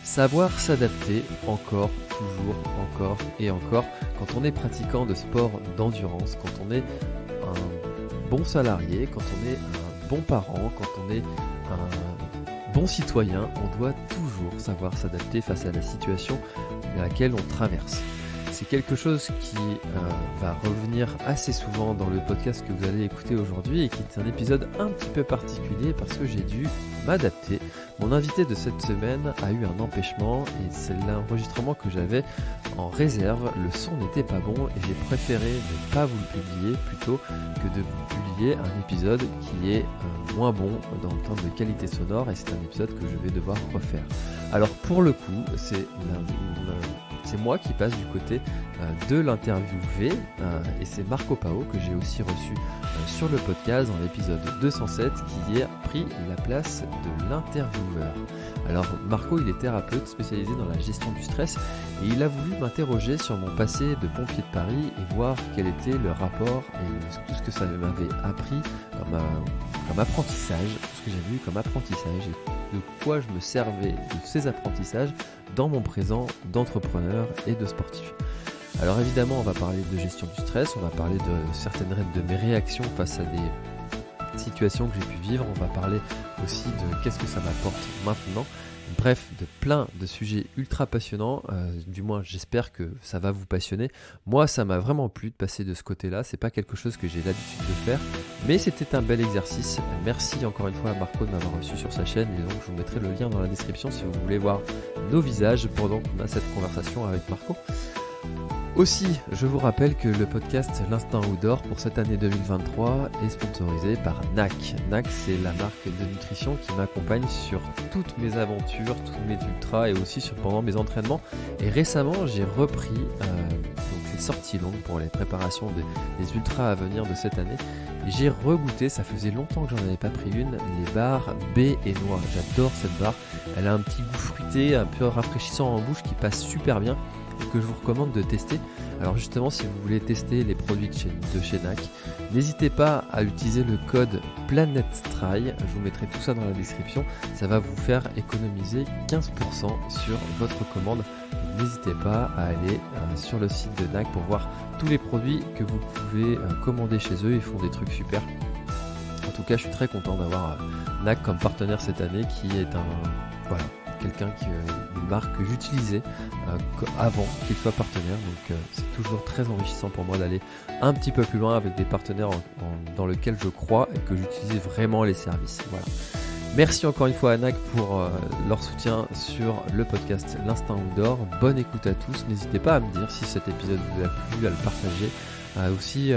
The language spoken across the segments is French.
Savoir s'adapter encore, toujours, encore et encore quand on est pratiquant de sport d'endurance, quand on est un bon salarié, quand on est un bon parent, quand on est un bon citoyen, on doit toujours savoir s'adapter face à la situation à laquelle on traverse. C'est quelque chose qui va revenir assez souvent dans le podcast que vous allez écouter aujourd'hui et qui est un épisode un petit peu particulier parce que j'ai dû m'adapter. Mon invité de cette semaine a eu un empêchement et c'est l'enregistrement que j'avais en réserve. Le son n'était pas bon et j'ai préféré ne pas vous le publier plutôt que de vous publier un épisode qui est moins bon dans le terme de qualité sonore et c'est un épisode que je vais devoir refaire. Alors pour le coup, c'est moi qui passe du côté de l'interviewé et c'est Marco Pao que j'ai aussi reçu sur le podcast dans l'épisode 207 qui a pris la place de l'intervieweur. Alors Marco il est thérapeute spécialisé dans la gestion du stress et il a voulu m'interroger sur mon passé de pompier de Paris et voir quel était le rapport et tout ce que ça m'avait appris comme apprentissage, tout ce que j'avais vu comme apprentissage et de quoi je me servais de ces apprentissages dans mon présent d'entrepreneur et de sportif. Alors évidemment, on va parler de gestion du stress, on va parler de certaines de mes réactions face à des situations que j'ai pu vivre, on va parler aussi de qu'est-ce que ça m'apporte maintenant. Bref, de plein de sujets ultra passionnants, du moins j'espère que ça va vous passionner. Moi ça m'a vraiment plu de passer de ce côté-là, c'est pas quelque chose que j'ai l'habitude de faire, mais c'était un bel exercice. Merci encore une fois à Marco de m'avoir reçu sur sa chaîne et donc je vous mettrai le lien dans la description si vous voulez voir nos visages pendant qu'on a cette conversation avec Marco. Aussi, je vous rappelle que le podcast L'Instinct Outdoor pour cette année 2023 est sponsorisé par NAC. NAC, c'est la marque de nutrition qui m'accompagne sur toutes mes aventures, tous mes ultras et aussi pendant mes entraînements. Et récemment, j'ai repris donc les sorties longues pour les préparations des ultras à venir de cette année. Et j'ai regoûté, ça faisait longtemps que j'en avais pas pris une, les barres baies et noix. J'adore cette barre, elle a un petit goût fruité, un peu rafraîchissant en bouche qui passe super bien. Que je vous recommande de tester. Alors justement, si vous voulez tester les produits de chez NAC, n'hésitez pas à utiliser le code PLANETTRAIL, je vous mettrai tout ça dans la description, ça va vous faire économiser 15% sur votre commande. Donc, n'hésitez pas à aller sur le site de NAC pour voir tous les produits que vous pouvez commander chez eux, ils font des trucs super. En tout cas, je suis très content d'avoir NAC comme partenaire cette année qui est une marque que j'utilisais avant qu'il soit partenaire, donc c'est toujours très enrichissant pour moi d'aller un petit peu plus loin avec des partenaires dans lesquels je crois et que j'utilise vraiment les services. Voilà. Merci encore une fois à NAC pour leur soutien sur le podcast L'Instinct Outdoor. Bonne écoute à tous, n'hésitez pas à me dire si cet épisode vous a plu, à le partager, aussi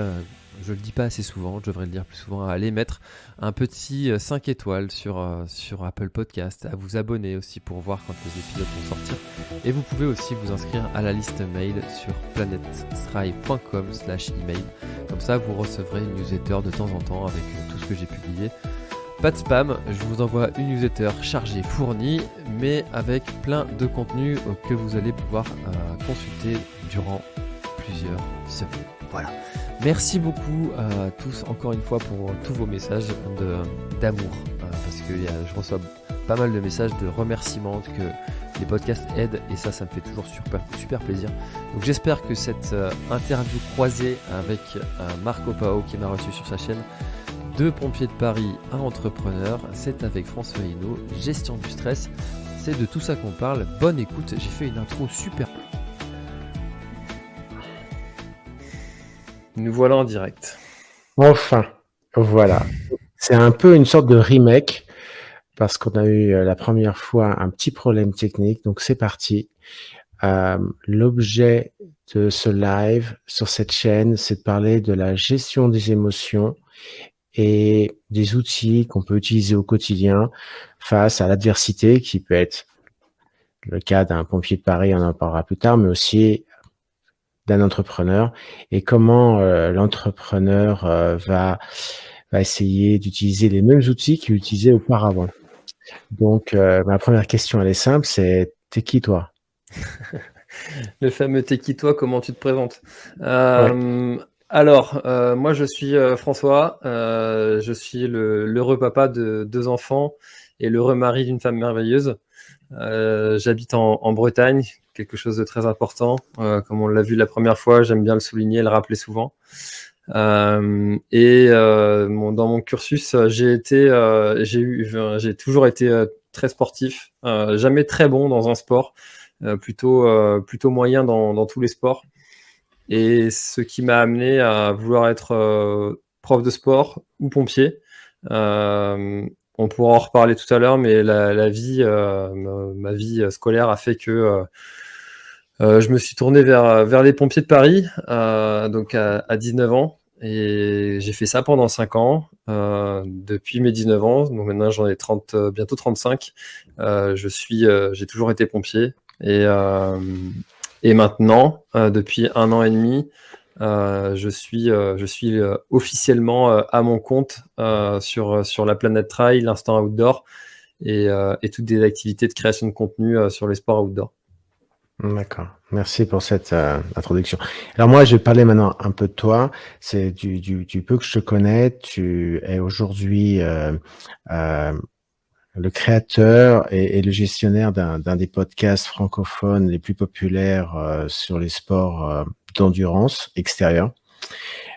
je le dis pas assez souvent, je devrais le dire plus souvent, à aller mettre un petit 5 étoiles sur Apple Podcast, à vous abonner aussi pour voir quand les épisodes vont sortir. Et vous pouvez aussi vous inscrire à la liste mail sur planetstrive.com/email. Comme ça, vous recevrez une newsletter de temps en temps avec tout ce que j'ai publié. Pas de spam, je vous envoie une newsletter chargée, fournie, mais avec plein de contenu que vous allez pouvoir consulter durant plusieurs semaines. Voilà. Merci beaucoup à tous encore une fois pour tous vos messages d'amour parce que je reçois pas mal de messages de remerciements que les podcasts aident et ça me fait toujours super plaisir. Donc j'espère que cette interview croisée avec Marco Pao qui m'a reçu sur sa chaîne de pompier de Paris à entrepreneur, c'est avec François Hinault, gestion du stress, c'est de tout ça qu'on parle. Bonne écoute, j'ai fait une intro super. Nous voilà en direct. Enfin, voilà. C'est un peu une sorte de remake parce qu'on a eu la première fois un petit problème technique. Donc c'est parti. L'objet de ce live sur cette chaîne, c'est de parler de la gestion des émotions et des outils qu'on peut utiliser au quotidien face à l'adversité qui peut être le cas d'un pompier de Paris, on en parlera plus tard, mais aussi d'un entrepreneur et comment l'entrepreneur va essayer d'utiliser les mêmes outils qu'il utilisait auparavant. Donc, ma première question, elle est simple, c'est « T'es qui, toi ?» Le fameux « T'es qui, toi ?» Comment tu te présentes Ouais. Alors, moi, je suis François. Je suis l'heureux papa de 2 enfants et l'heureux mari d'une femme merveilleuse. J'habite en Bretagne, quelque chose de très important. Comme on l'a vu la première fois, j'aime bien le souligner, le rappeler souvent. Dans mon cursus, j'ai toujours été très sportif, jamais très bon dans un sport, plutôt moyen dans tous les sports. Et ce qui m'a amené à vouloir être prof de sport ou pompier. On pourra en reparler tout à l'heure, mais ma vie scolaire a fait que je me suis tourné vers les pompiers de Paris, donc à 19 ans. Et j'ai fait ça pendant 5 ans, depuis mes 19 ans. Donc maintenant, j'en ai 30, bientôt 35. J'ai toujours été pompier. Et maintenant, depuis 1 an et demi, je suis officiellement à mon compte sur la Planète Trail, l'Instant Outdoor et toutes des activités de création de contenu sur les sports outdoor. D'accord. Merci pour cette introduction. Alors moi, je vais parler maintenant un peu de toi. C'est du peu que je te connais. Tu es aujourd'hui le créateur et le gestionnaire d'un des podcasts francophones les plus populaires sur les sports d'endurance extérieure.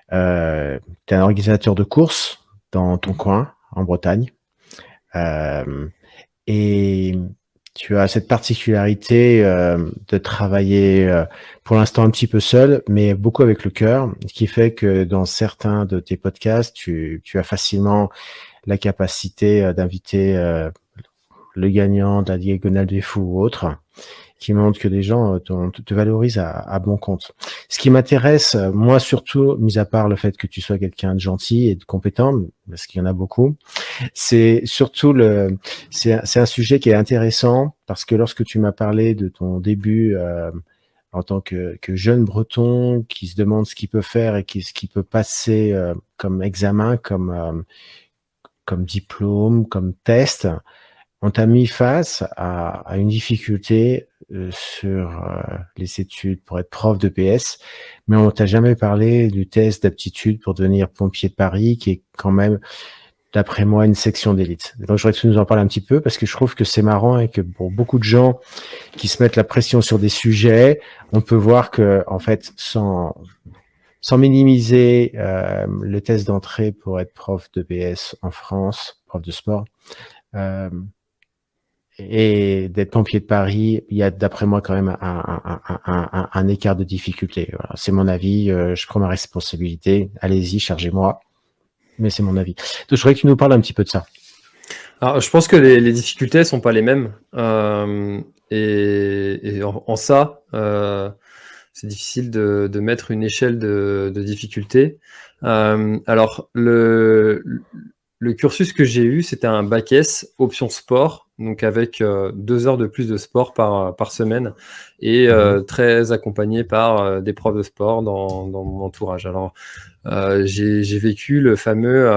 Tu es un organisateur de courses dans ton coin, en Bretagne. Et tu as cette particularité de travailler pour l'instant un petit peu seul, mais beaucoup avec le cœur, ce qui fait que dans certains de tes podcasts, tu as facilement la capacité d'inviter le gagnant de la Diagonale des Fous ou autre, qui montre que les gens te valorisent à bon compte. Ce qui m'intéresse, moi surtout, mis à part le fait que tu sois quelqu'un de gentil et de compétent, parce qu'il y en a beaucoup, c'est surtout c'est un sujet qui est intéressant parce que lorsque tu m'as parlé de ton début en tant que jeune breton qui se demande ce qu'il peut faire et ce qu'il peut passer comme examen, comme diplôme, comme test, on t'a mis face à une difficulté sur les études pour être prof de PS, mais on t'a jamais parlé du test d'aptitude pour devenir pompier de Paris, qui est quand même, d'après moi, une section d'élite. Donc, je voudrais que tu nous en parles un petit peu, parce que je trouve que c'est marrant et que pour beaucoup de gens qui se mettent la pression sur des sujets, on peut voir que, en fait, sans minimiser le test d'entrée pour être prof de PS en France, prof de sport, et d'être pompier de Paris, il y a d'après moi quand même un écart de difficulté. Voilà, c'est mon avis, je prends ma responsabilité. Allez-y, chargez-moi. Mais c'est mon avis. Donc je voudrais que tu nous parles un petit peu de ça. Alors, je pense que les difficultés sont pas les mêmes. Et en ça, c'est difficile de mettre une échelle de difficulté. Alors, le cursus que j'ai eu, c'était un bac S, option sport, donc avec 2 heures de plus de sport par semaine et très accompagné par des profs de sport dans mon entourage. Alors, j'ai vécu le fameux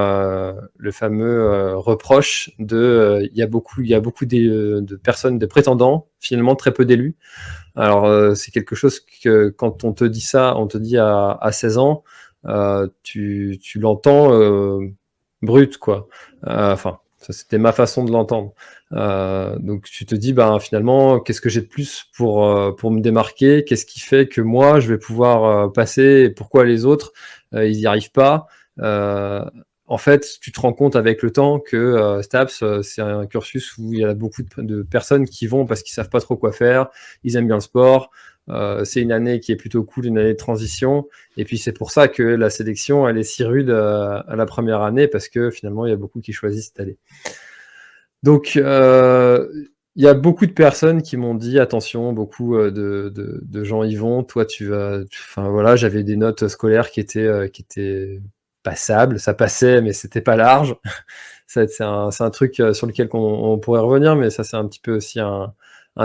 reproche de il y a beaucoup de personnes, de prétendants, finalement très peu d'élus. Alors, c'est quelque chose que quand on te dit ça, on te dit à 16 ans, tu l'entends brut, quoi. Enfin, ça c'était ma façon de l'entendre. Donc tu te dis, ben finalement, qu'est-ce que j'ai de plus pour me démarquer? Qu'est-ce qui fait que moi je vais pouvoir passer et pourquoi les autres ils n'y arrivent pas? En fait, tu te rends compte avec le temps que STAPS, c'est un cursus où il y a beaucoup de personnes qui vont parce qu'ils savent pas trop quoi faire, ils aiment bien le sport. C'est une année qui est plutôt cool, une année de transition. Et puis c'est pour ça que la sélection, elle est si rude à la première année, parce que finalement, il y a beaucoup qui choisissent cette année. Donc, il y a beaucoup de personnes qui m'ont dit, attention, beaucoup de gens y vont, toi tu vas... Enfin voilà, j'avais des notes scolaires qui étaient passables, ça passait, mais c'était pas large. C'est un truc sur lequel on pourrait revenir, mais ça c'est un petit peu aussi un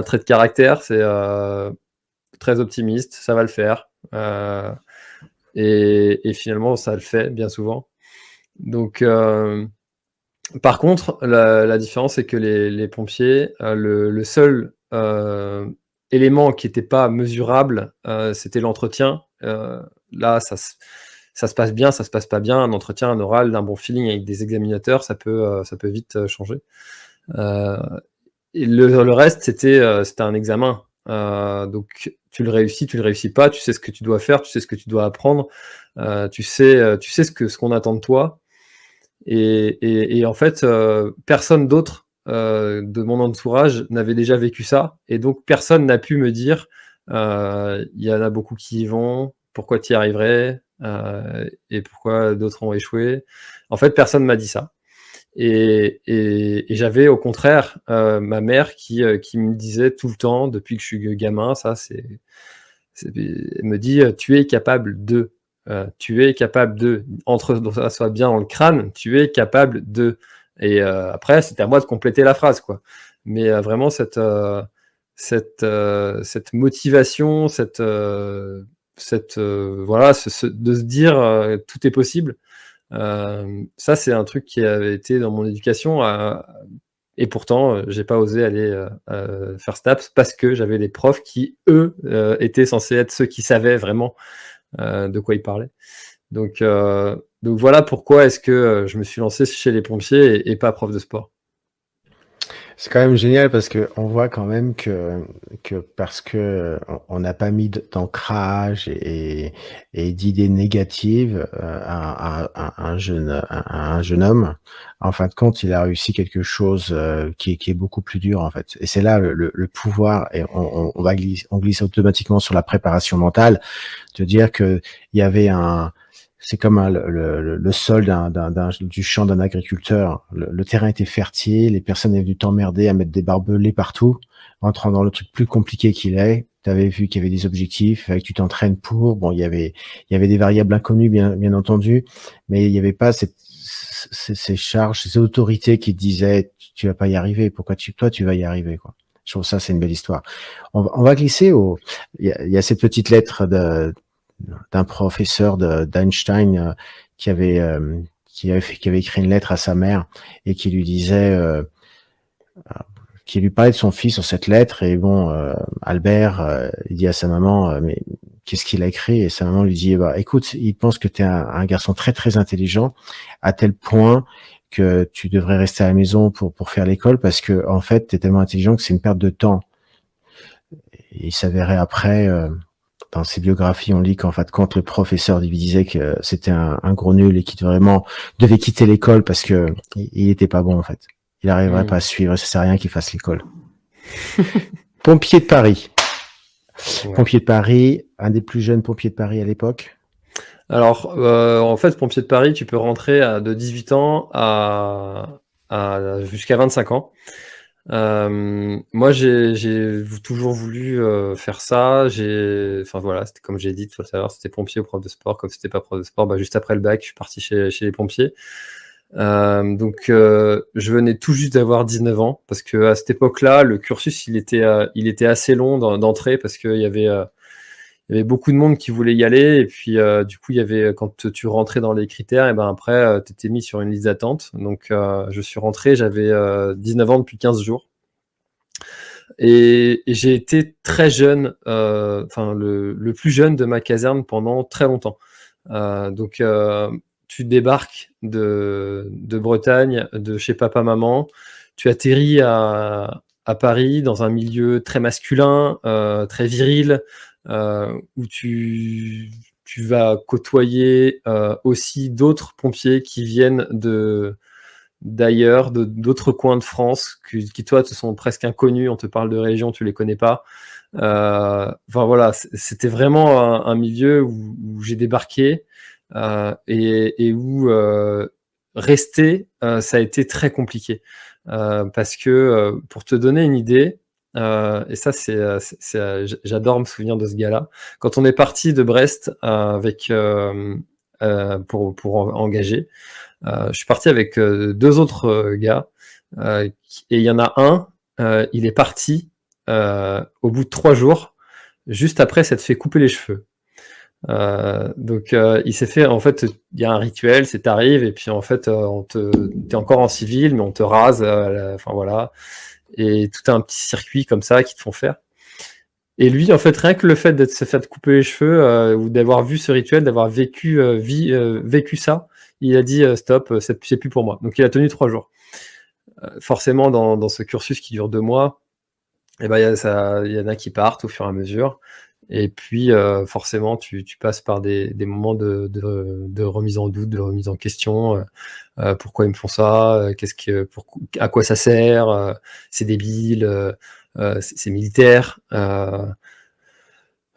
trait de caractère, c'est... très optimiste, ça va le faire. Et finalement, ça le fait bien souvent. Donc, par contre, la différence, c'est que les pompiers, le seul élément qui n'était pas mesurable, c'était l'entretien. Là, ça se passe bien, ça se passe pas bien. Un entretien, un oral, d'un bon feeling avec des examinateurs, ça peut vite changer. Euh, et le reste, c'était un examen. Donc tu le réussis pas, tu sais ce que tu dois faire, tu sais ce que tu dois apprendre, tu sais ce qu'on attend de toi. Et en fait, personne d'autre de mon entourage n'avait déjà vécu ça, et donc personne n'a pu me dire, il y en a beaucoup qui y vont, pourquoi tu y arriverais, et pourquoi d'autres ont échoué. En fait, personne m'a dit ça. Et j'avais au contraire ma mère qui me disait tout le temps, depuis que je suis gamin, elle me dit, tu es capable de, tu es capable de, donc ça soit bien dans le crâne, tu es capable de. Et après, c'était à moi de compléter la phrase, quoi. Mais vraiment cette motivation, voilà, de se dire tout est possible. Ça, c'est un truc qui avait été dans mon éducation, et pourtant, j'ai pas osé aller faire STAPS parce que j'avais des profs qui, eux, étaient censés être ceux qui savaient vraiment de quoi ils parlaient. Donc voilà pourquoi est-ce que je me suis lancé chez les pompiers et pas prof de sport. C'est quand même génial parce que on voit quand même que parce que on n'a pas mis d'ancrage et d'idées négatives à un jeune homme, en fin de compte, il a réussi quelque chose qui est beaucoup plus dur en fait. Et c'est là le pouvoir. Et on glisse automatiquement sur la préparation mentale, de dire que il y avait c'est comme le sol du champ d'un agriculteur. Le terrain était fertile, les personnes avaient dû t'emmerder à mettre des barbelés partout, entrant dans le truc plus compliqué qu'il est. Tu avais vu qu'il y avait des objectifs, que tu t'entraînes pour. Bon, il y avait des variables inconnues, bien entendu, mais il n'y avait pas ces charges, ces autorités qui te disaient tu vas pas y arriver. Pourquoi toi tu vas y arriver, quoi. Je trouve ça, c'est une belle histoire. On va glisser il y a cette petite lettre d'un professeur d'Einstein qui avait écrit une lettre à sa mère et qui lui disait qui lui parlait de son fils sur cette lettre. Et bon, Albert, il dit à sa maman, mais qu'est-ce qu'il a écrit? Et sa maman lui dit, bah écoute, il pense que tu es un garçon très très intelligent, à tel point que tu devrais rester à la maison pour faire l'école, parce que en fait tu es tellement intelligent que c'est une perte de temps. Et il s'avérait après, dans ses biographies, on lit qu'en fait, quand le professeur lui disait que c'était un gros nul et qu'il vraiment devait quitter l'école parce que il était pas bon, en fait. Il n'arriverait pas à suivre, ça sert à rien qu'il fasse l'école. Pompier de Paris. Ouais. Pompier de Paris, un des plus jeunes pompiers de Paris à l'époque. Alors, en fait, pompier de Paris, tu peux rentrer de 18 ans à jusqu'à 25 ans. Moi, j'ai toujours voulu faire ça. Enfin voilà, c'était comme j'ai dit tout à l'heure, c'était pompier ou prof de sport. Comme c'était pas prof de sport, juste après le bac, je suis parti chez les pompiers. Donc, je venais tout juste d'avoir 19 ans, parce que à cette époque-là, le cursus il était assez long d'entrée, parce qu'il y avait beaucoup de monde qui voulait y aller, et puis du coup, il y avait, quand tu rentrais dans les critères, et ben après, tu étais mis sur une liste d'attente. Donc, je suis rentré, j'avais 19 ans depuis 15 jours. Et j'ai été très jeune, enfin le plus jeune de ma caserne pendant très longtemps. Donc, tu débarques de Bretagne, de chez papa-maman, tu atterris à Paris, dans un milieu très masculin, très viril, où tu vas côtoyer aussi d'autres pompiers qui viennent d'ailleurs, d'autres coins de France, qui toi te sont presque inconnus. On te parle de régions, tu les connais pas. Enfin voilà, c'était vraiment un milieu où j'ai débarqué, et où rester, ça a été très compliqué, parce que pour te donner une idée, et ça j'adore me souvenir de ce gars-là. Quand on est parti de Brest avec pour engager, je suis parti avec deux autres gars, et il y en a un, il est parti au bout de 3 jours, juste après s'être fait couper les cheveux. Donc il s'est fait, en fait, il y a un rituel, c'est t'arrives et puis en fait t'es encore en civil, mais on te rase, enfin voilà, et tout un petit circuit comme ça qu'ils te font faire. Et lui, en fait, rien que le fait de se faire couper les cheveux, ou d'avoir vu ce rituel, d'avoir vécu ça, il a dit stop, c'est plus pour moi. Donc il a tenu 3 jours. forcément, dans ce cursus qui dure 2 mois, et ben, il y en a qui partent au fur et à mesure. Et puis, forcément, tu passes par des moments de remise en doute, de remise en question. Pourquoi ils me font ça? À quoi ça sert? C'est débile. C'est militaire.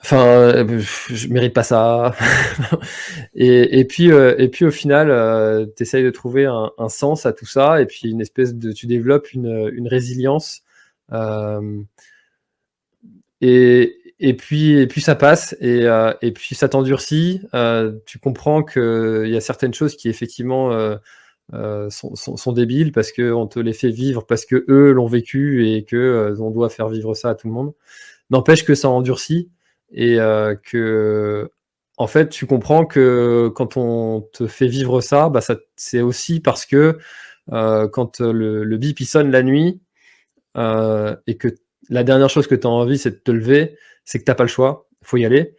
Enfin, je mérite pas ça. Et puis au final, tu essayes de trouver un sens à tout ça, et puis tu développes une résilience. Et puis ça passe, et puis ça t'endurcit. Tu comprends qu'il y a certaines choses qui effectivement sont débiles parce qu'on te les fait vivre, parce que eux l'ont vécu et que on doit faire vivre ça à tout le monde. N'empêche que ça endurcit, et que en fait tu comprends que quand on te fait vivre ça, bah c'est aussi parce que quand le bip il sonne la nuit, et que la dernière chose que tu as envie c'est de te lever, c'est que t'as pas le choix, faut y aller.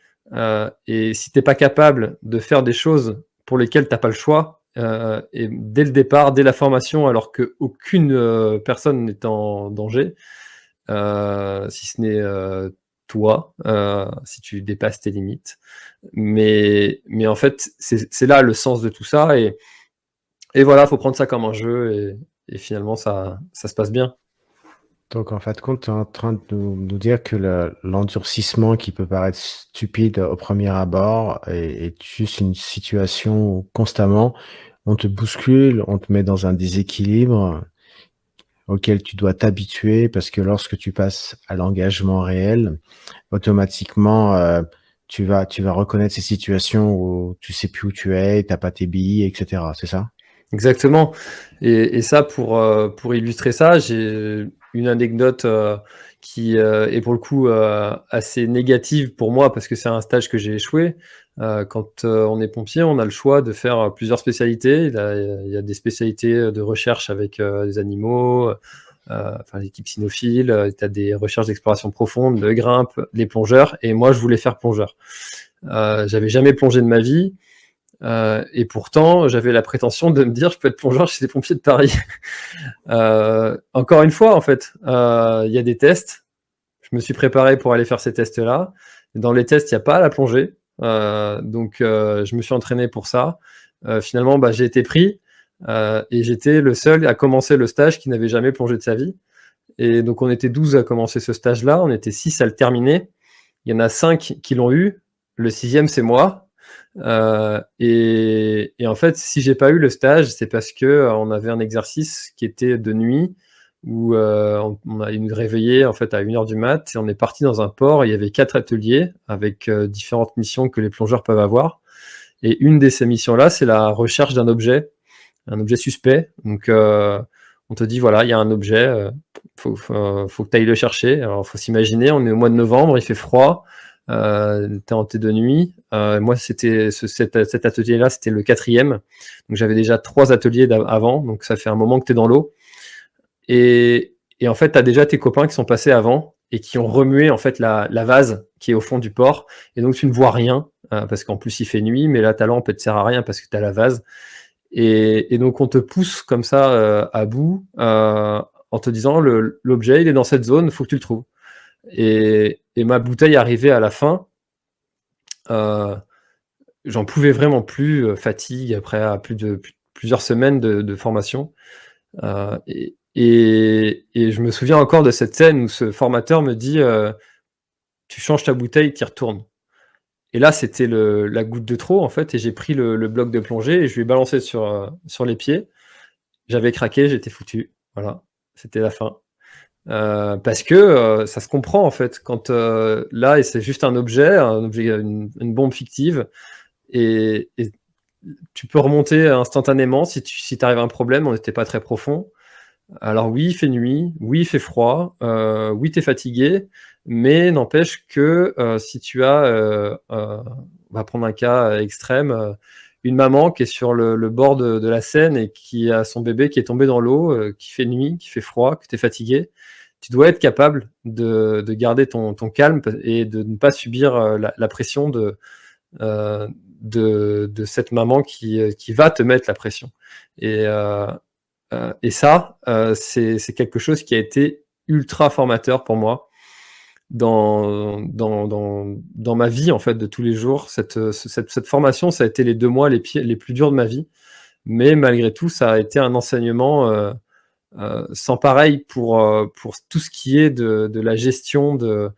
Et si t'es pas capable de faire des choses pour lesquelles t'as pas le choix, et dès le départ, dès la formation, alors qu'aucune personne n'est en danger, si ce n'est toi, si tu dépasses tes limites. Mais en fait, c'est là le sens de tout ça, et voilà, faut prendre ça comme un jeu, et finalement ça se passe bien. Donc, en fin de compte, tu es en train de nous dire que l'endurcissement qui peut paraître stupide au premier abord est juste une situation où constamment on te bouscule, on te met dans un déséquilibre auquel tu dois t'habituer, parce que lorsque tu passes à l'engagement réel, automatiquement, tu vas reconnaître ces situations où tu sais plus où tu es, t'as pas tes billes, etc. C'est ça? Exactement. Et ça, pour illustrer ça, j'ai une anecdote qui est pour le coup assez négative pour moi, parce que c'est un stage que j'ai échoué. Quand on est pompier, on a le choix de faire plusieurs spécialités. Il y a des spécialités de recherche avec les animaux, enfin l'équipe cynophile. Tu as des recherches d'exploration profonde, de grimpe, les plongeurs. Et moi, je voulais faire plongeur. J'avais jamais plongé de ma vie. Et pourtant, j'avais la prétention de me dire je peux être plongeur chez les pompiers de Paris. Encore une fois, en fait, il y a des tests. Je me suis préparé pour aller faire ces tests-là. Dans les tests, il n'y a pas la plongée. Donc, je me suis entraîné pour ça. Finalement, bah, j'ai été pris, et j'étais le seul à commencer le stage qui n'avait jamais plongé de sa vie. Et donc, on était 12 à commencer ce stage-là. On était 6 à le terminer. Il y en a 5 qui l'ont eu. Le 6e, c'est moi. Et en fait, si j'ai pas eu le stage, c'est parce que on avait un exercice qui était de nuit, où on a nous réveillé en fait à 1h du mat, et on est parti dans un port. Il y avait 4 ateliers avec différentes missions que les plongeurs peuvent avoir. Et une de ces missions-là, c'est la recherche d'un objet, un objet suspect. Donc on te dit voilà, il y a un objet, faut que tu ailles le chercher. Alors faut s'imaginer, on est au mois de novembre, il fait froid. T'es en thé de nuit. Moi, c'était cet atelier-là, c'était le 4e. Donc j'avais déjà 3 ateliers avant, donc ça fait un moment que t'es dans l'eau. Et en fait, t'as déjà tes copains qui sont passés avant et qui ont remué en fait la vase qui est au fond du port. Et donc tu ne vois rien, parce qu'en plus il fait nuit, mais là ta lampe elle te sert à rien parce que t'as la vase. Et donc on te pousse comme ça à bout, en te disant l'objet il est dans cette zone, faut que tu le trouves. Et ma bouteille arrivait à la fin, j'en pouvais vraiment plus, fatigue après à plusieurs semaines de formation. Et je me souviens encore de cette scène où ce formateur me dit tu changes ta bouteille, tu y retournes. Et là, c'était la goutte de trop en fait, et j'ai pris le bloc de plongée et je lui ai balancé sur les pieds. J'avais craqué, j'étais foutu. Voilà, c'était la fin. Parce que ça se comprend en fait quand là, et c'est juste un objet, une bombe fictive, et tu peux remonter instantanément si t'arrives à un problème. On n'était pas très profond. Alors oui, il fait nuit, oui, il fait froid, oui, t'es fatigué, mais n'empêche que si tu as, on va prendre un cas extrême, une maman qui est sur le bord de la Seine et qui a son bébé qui est tombé dans l'eau, qui fait nuit, qui fait froid, que t'es fatigué, tu dois être capable de garder ton calme et de ne pas subir la pression de cette maman qui va te mettre la pression. Et Et ça, c'est quelque chose qui a été ultra formateur pour moi dans ma vie, en fait, de tous les jours. Cette formation, ça a été les 2 mois les plus durs de ma vie. Mais malgré tout, ça a été un enseignement sans pareil pour tout ce qui est de la gestion de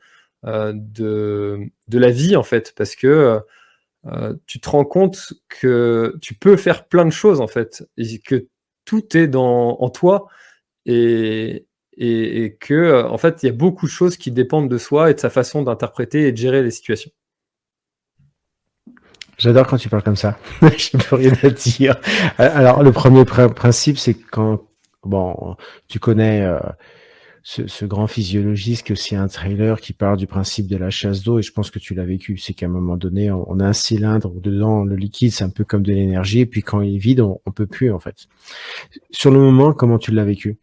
la vie, en fait. Parce que tu te rends compte que tu peux faire plein de choses, en fait, et que tout est en toi, et que, en fait, il y a beaucoup de choses qui dépendent de soi et de sa façon d'interpréter et de gérer les situations. J'adore quand tu parles comme ça. Je n'ai plus rien à dire. Alors, le premier principe, c'est quand, bon, tu connais ce grand physiologiste qui est aussi un trailer qui parle du principe de la chasse d'eau, et je pense que tu l'as vécu. C'est qu'à un moment donné, on a un cylindre où dedans, le liquide, c'est un peu comme de l'énergie, et puis quand il est vide, on peut plus, en fait. Sur le moment, comment tu l'as vécu?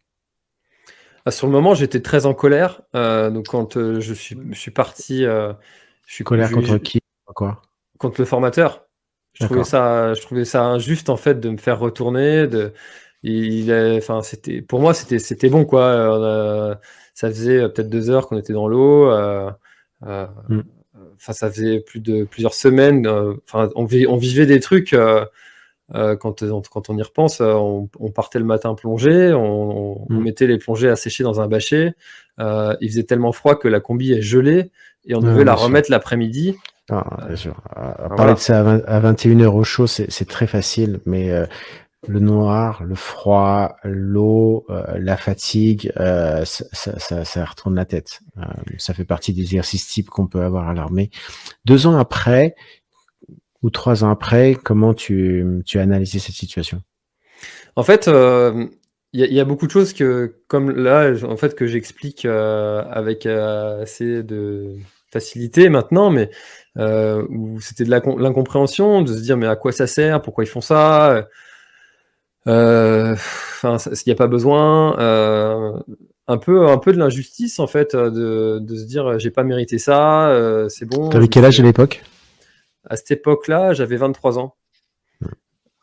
Sur le moment, j'étais très en colère. Donc quand je suis parti, je suis Colère contre qui? Quoi? contre le formateur. Je trouvais ça injuste, en fait, de me faire retourner. Enfin, pour moi, c'était bon, quoi. Ça faisait peut-être 2 heures qu'on était dans l'eau. Enfin, ça faisait plusieurs semaines. Enfin, on vivait des trucs. Quand on y repense, on partait le matin plonger, on mettait les plongées à sécher dans un bâcher. Il faisait tellement froid que la combi est gelée et on devait la remettre l'après-midi. Bien sûr. Parler de ça à 21h au chaud, c'est très facile, mais le noir, le froid, l'eau, la fatigue, ça retourne la tête. Ça fait partie des exercices types qu'on peut avoir à l'armée. 2 ans après, ou 3 ans après, comment tu as analysé cette situation? En fait, il y a beaucoup de choses que, comme là, en fait, que j'explique avec assez de facilité maintenant, mais où c'était de l'incompréhension, de se dire mais à quoi ça sert, pourquoi ils font ça, enfin, il n'y a pas besoin, un peu de l'injustice, en fait, de se dire j'ai pas mérité ça, c'est bon. T'avais quel âge à l'époque? À cette époque-là, j'avais 23 ans.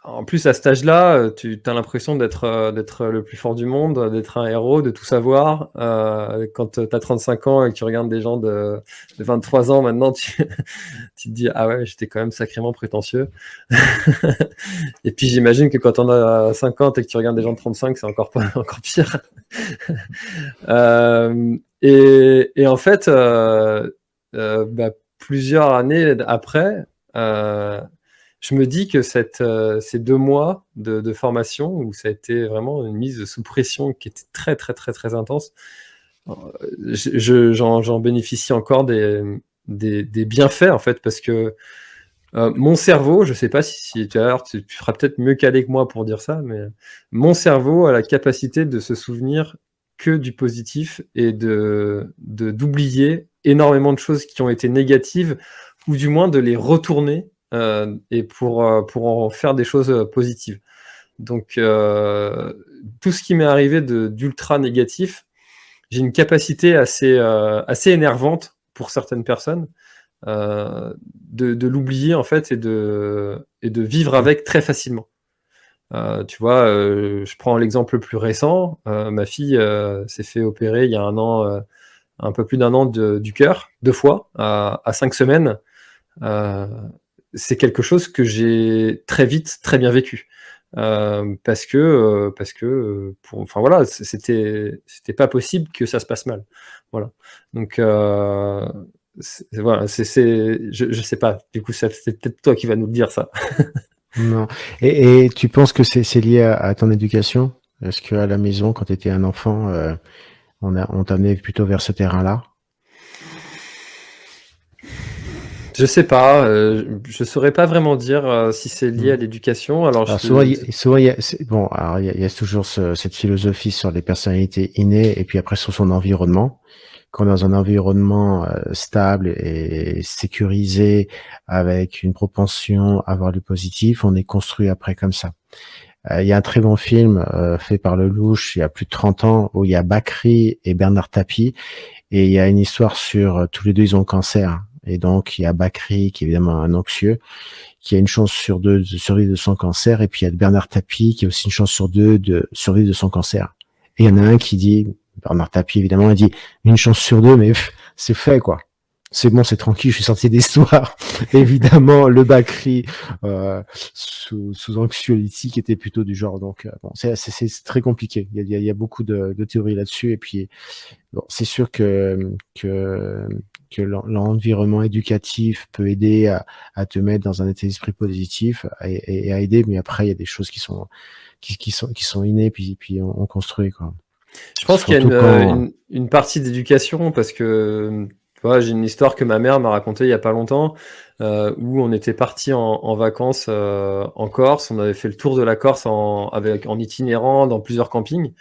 En plus, à cet âge-là, tu as l'impression d'être le plus fort du monde, d'être un héros, de tout savoir. Quand tu as 35 ans et que tu regardes des gens de 23 ans, maintenant, tu te dis « Ah ouais, j'étais quand même sacrément prétentieux. » Et puis, j'imagine que quand on a 50 et que tu regardes des gens de 35, c'est encore pire. Et en fait, plusieurs années après, je me dis que ces 2 mois de formation où ça a été vraiment une mise sous pression qui était très, très, très, très intense, j'en bénéficie encore des bienfaits, en fait, parce que mon cerveau, je sais pas si tu feras peut-être mieux calé que moi pour dire ça, mais mon cerveau a la capacité de se souvenir que du positif et d'oublier énormément de choses qui ont été négatives, ou du moins de les retourner et pour en faire des choses positives. Donc tout ce qui m'est arrivé d'ultra négatif, j'ai une capacité assez énervante pour certaines personnes de l'oublier, en fait, et de vivre avec très facilement. Tu vois, je prends l'exemple le plus récent. Ma fille s'est fait opérer il y a un peu plus d'1 an du cœur, 2 fois, à 5 semaines. C'est quelque chose que j'ai très vite, très bien vécu. Parce que enfin voilà, c'était pas possible que ça se passe mal. Voilà. Donc voilà, je sais pas. Du coup, c'est peut-être toi qui vas nous le dire, ça. Non. Et tu penses que c'est lié à ton éducation? Est-ce qu'à la maison, quand tu étais un enfant, on t'amenait plutôt vers ce terrain-là? Je sais pas, je saurais pas vraiment dire si c'est lié à l'éducation. Alors souvent, il y a toujours cette philosophie sur les personnalités innées et puis après sur son environnement. Quand on est dans un environnement stable et sécurisé, avec une propension à voir du positif, on est construit après comme ça. Il y a un très bon film fait par Lelouch il y a plus de 30 ans où il y a Bakri et Bernard Tapie, et il y a une histoire sur tous les deux ils ont le cancer Et donc, il y a Bakri, qui est évidemment un anxieux, qui a une chance sur 2 de survivre de son cancer. Et puis, il y a Bernard Tapie, qui a aussi une chance sur 2 de survivre de son cancer. Et il y en a un qui dit, Bernard Tapie, évidemment, il dit, une chance sur 2, mais c'est fait, quoi. C'est bon, c'est tranquille, je suis sorti d'histoire. Évidemment, le Bakri sous anxiolytique était plutôt du genre. Donc, bon, c'est très compliqué. Il y a beaucoup de théories là-dessus. Et puis, bon, c'est sûr que l'environnement éducatif peut aider à te mettre dans un état d'esprit positif et à aider. Mais après, il y a des choses qui sont innées, puis on construit, quoi. Je pense qu'il y a une partie d'éducation parce que j'ai une histoire que ma mère m'a racontée il y a pas longtemps où on était parti en vacances en Corse. On avait fait le tour de la Corse en itinérant dans plusieurs campings.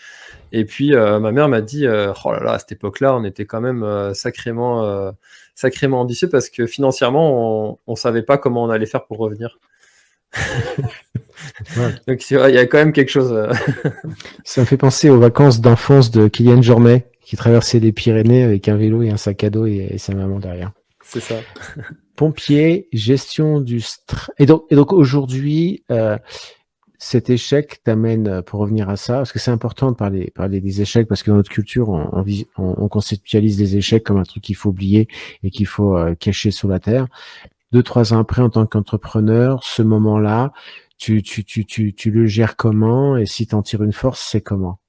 Et puis ma mère m'a dit oh là là, à cette époque-là, on était quand même sacrément ambitieux parce que financièrement, on savait pas comment on allait faire pour revenir. Ouais. Donc il y a quand même quelque chose. Ça me fait penser aux vacances d'enfance de Kylian Jornet qui traversait les Pyrénées avec un vélo et un sac à dos et sa maman derrière. C'est ça. Pompier, gestion du stress. Et donc aujourd'hui, cet échec t'amène, pour revenir à ça, parce que c'est important de parler des échecs, parce que dans notre culture, on conceptualise les échecs comme un truc qu'il faut oublier et qu'il faut cacher sous la terre. 2-3 ans après, en tant qu'entrepreneur, ce moment-là, tu le gères comment? Et si t'en tires une force, c'est comment?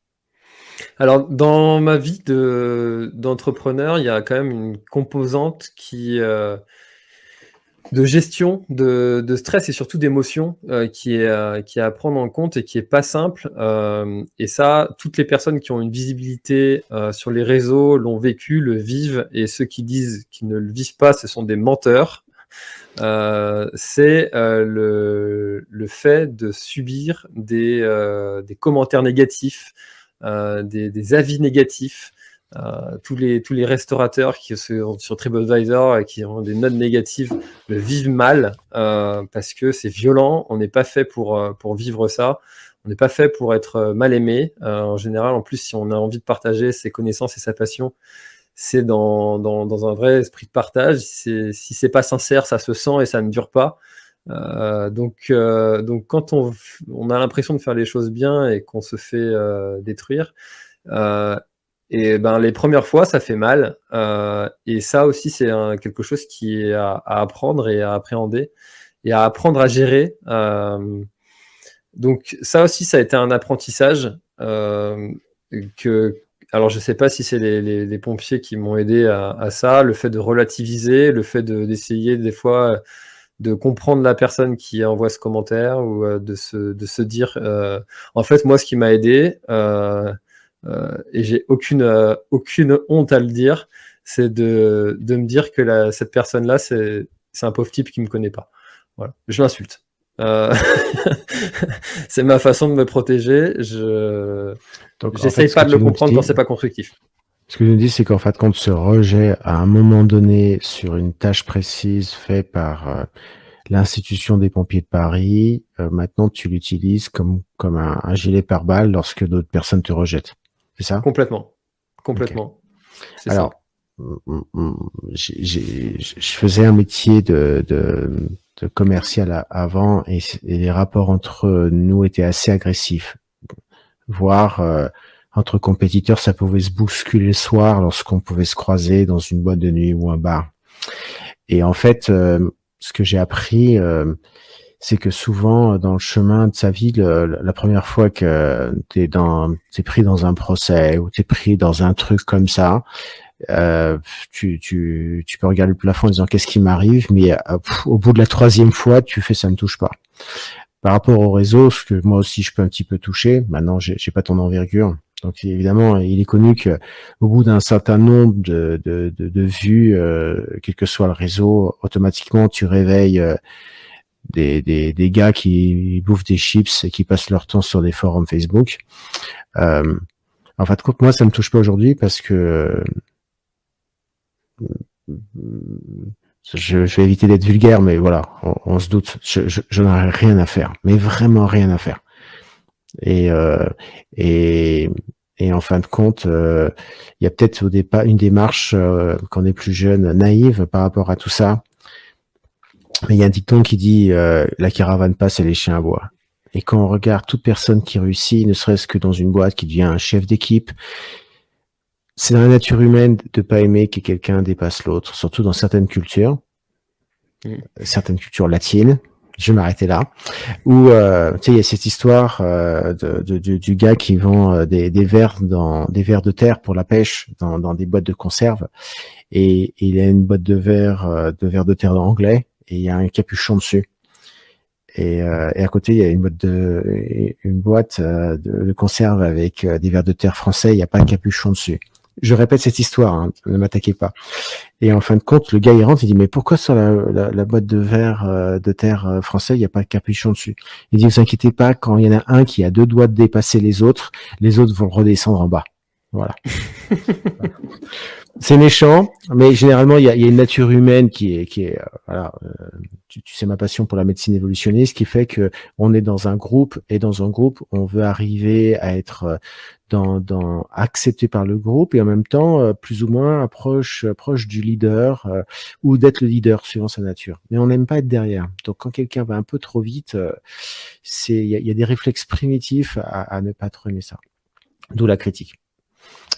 Alors, dans ma vie d'entrepreneur, il y a quand même une composante de gestion de stress et surtout d'émotion qui est à prendre en compte et qui est pas simple. Et ça, toutes les personnes qui ont une visibilité sur les réseaux l'ont vécu, le vivent, et ceux qui disent qu'ils ne le vivent pas, ce sont des menteurs. C'est le fait de subir des commentaires négatifs, des avis négatifs. Tous les restaurateurs qui sont sur TripAdvisor et qui ont des notes négatives le vivent mal parce que c'est violent. On n'est pas fait pour vivre ça. On n'est pas fait pour être mal aimé. En général, en plus, si on a envie de partager ses connaissances et sa passion, c'est dans un vrai esprit de partage. Si c'est pas sincère, ça se sent et ça ne dure pas. Donc quand on a l'impression de faire les choses bien et qu'on se fait détruire, et ben les premières fois ça fait mal, et ça aussi c'est quelque chose qui est à apprendre et à appréhender et à apprendre à gérer. Donc ça aussi ça a été un apprentissage alors je sais pas si c'est les pompiers qui m'ont aidé à ça, le fait de relativiser, le fait d'essayer des fois de comprendre la personne qui envoie ce commentaire ou de se dire en fait moi ce qui m'a aidé et j'ai aucune honte à le dire, c'est de me dire que cette personne là c'est un pauvre type qui me connaît pas. Voilà, je l'insulte. C'est ma façon de me protéger. J'essaye pas de le comprendre quand c'est pas constructif. Ce que je nous dis, c'est qu'en fait, quand ce rejet, à un moment donné, sur une tâche précise faite par l'institution des pompiers de Paris, maintenant tu l'utilises comme un gilet pare-balles lorsque d'autres personnes te rejettent. C'est ça? Complètement. Okay. Alors, je faisais un métier de commercial avant et les rapports entre nous étaient assez agressifs. Voire entre compétiteurs, ça pouvait se bousculer le soir lorsqu'on pouvait se croiser dans une boîte de nuit ou un bar. Et en fait, ce que j'ai appris, c'est que souvent dans le chemin de sa vie, la première fois que t'es pris dans un procès ou t'es pris dans un truc comme ça, tu peux regarder le plafond en disant qu'est-ce qui m'arrive, mais au bout de la 3e fois, tu fais ça me touche pas. Par rapport au réseau, ce que moi aussi je peux un petit peu toucher, maintenant j'ai pas ton envergure. Donc évidemment, il est connu que au bout d'un certain nombre de vues, quel que soit le réseau, automatiquement tu réveilles des gars qui bouffent des chips et qui passent leur temps sur des forums Facebook. En fait, compte moi, ça me touche pas aujourd'hui parce que je vais éviter d'être vulgaire, mais voilà, on se doute. Je n'aurais rien à faire, mais vraiment rien à faire. Et Et en fin de compte, il y a peut-être au départ une démarche, quand on est plus jeune, naïve par rapport à tout ça. Mais il y a un dicton qui dit la caravane passe et les chiens aboient. Et quand on regarde toute personne qui réussit, ne serait-ce que dans une boîte, qui devient un chef d'équipe, c'est dans la nature humaine de pas aimer que quelqu'un dépasse l'autre, surtout dans certaines cultures latines. Je vais m'arrêter là. Où tu sais, il y a cette histoire du gars qui vend des vers de terre pour la pêche dans des boîtes de conserve, et il a une boîte de verre de terre anglais, et il y a un capuchon dessus. Et à côté, il y a une boîte de conserve avec des vers de terre français. Il n'y a pas un capuchon dessus. Je répète cette histoire, hein, ne m'attaquez pas. Et en fin de compte, le gars il rentre, il dit mais pourquoi sur la boîte de verre de terre français, il n'y a pas de capuchon dessus? Il dit, vous inquiétez pas, quand il y en a un qui a 2 doigts de dépasser les autres vont redescendre en bas. Voilà. C'est méchant, mais généralement il y a une nature humaine qui est voilà. Tu sais ma passion pour la médecine évolutionniste, qui fait que on est dans un groupe, et dans un groupe on veut arriver à être accepté par le groupe, et en même temps plus ou moins proche du leader, ou d'être le leader suivant sa nature. Mais on n'aime pas être derrière. Donc quand quelqu'un va un peu trop vite, il y a des réflexes primitifs à ne pas trop aimer ça. D'où la critique.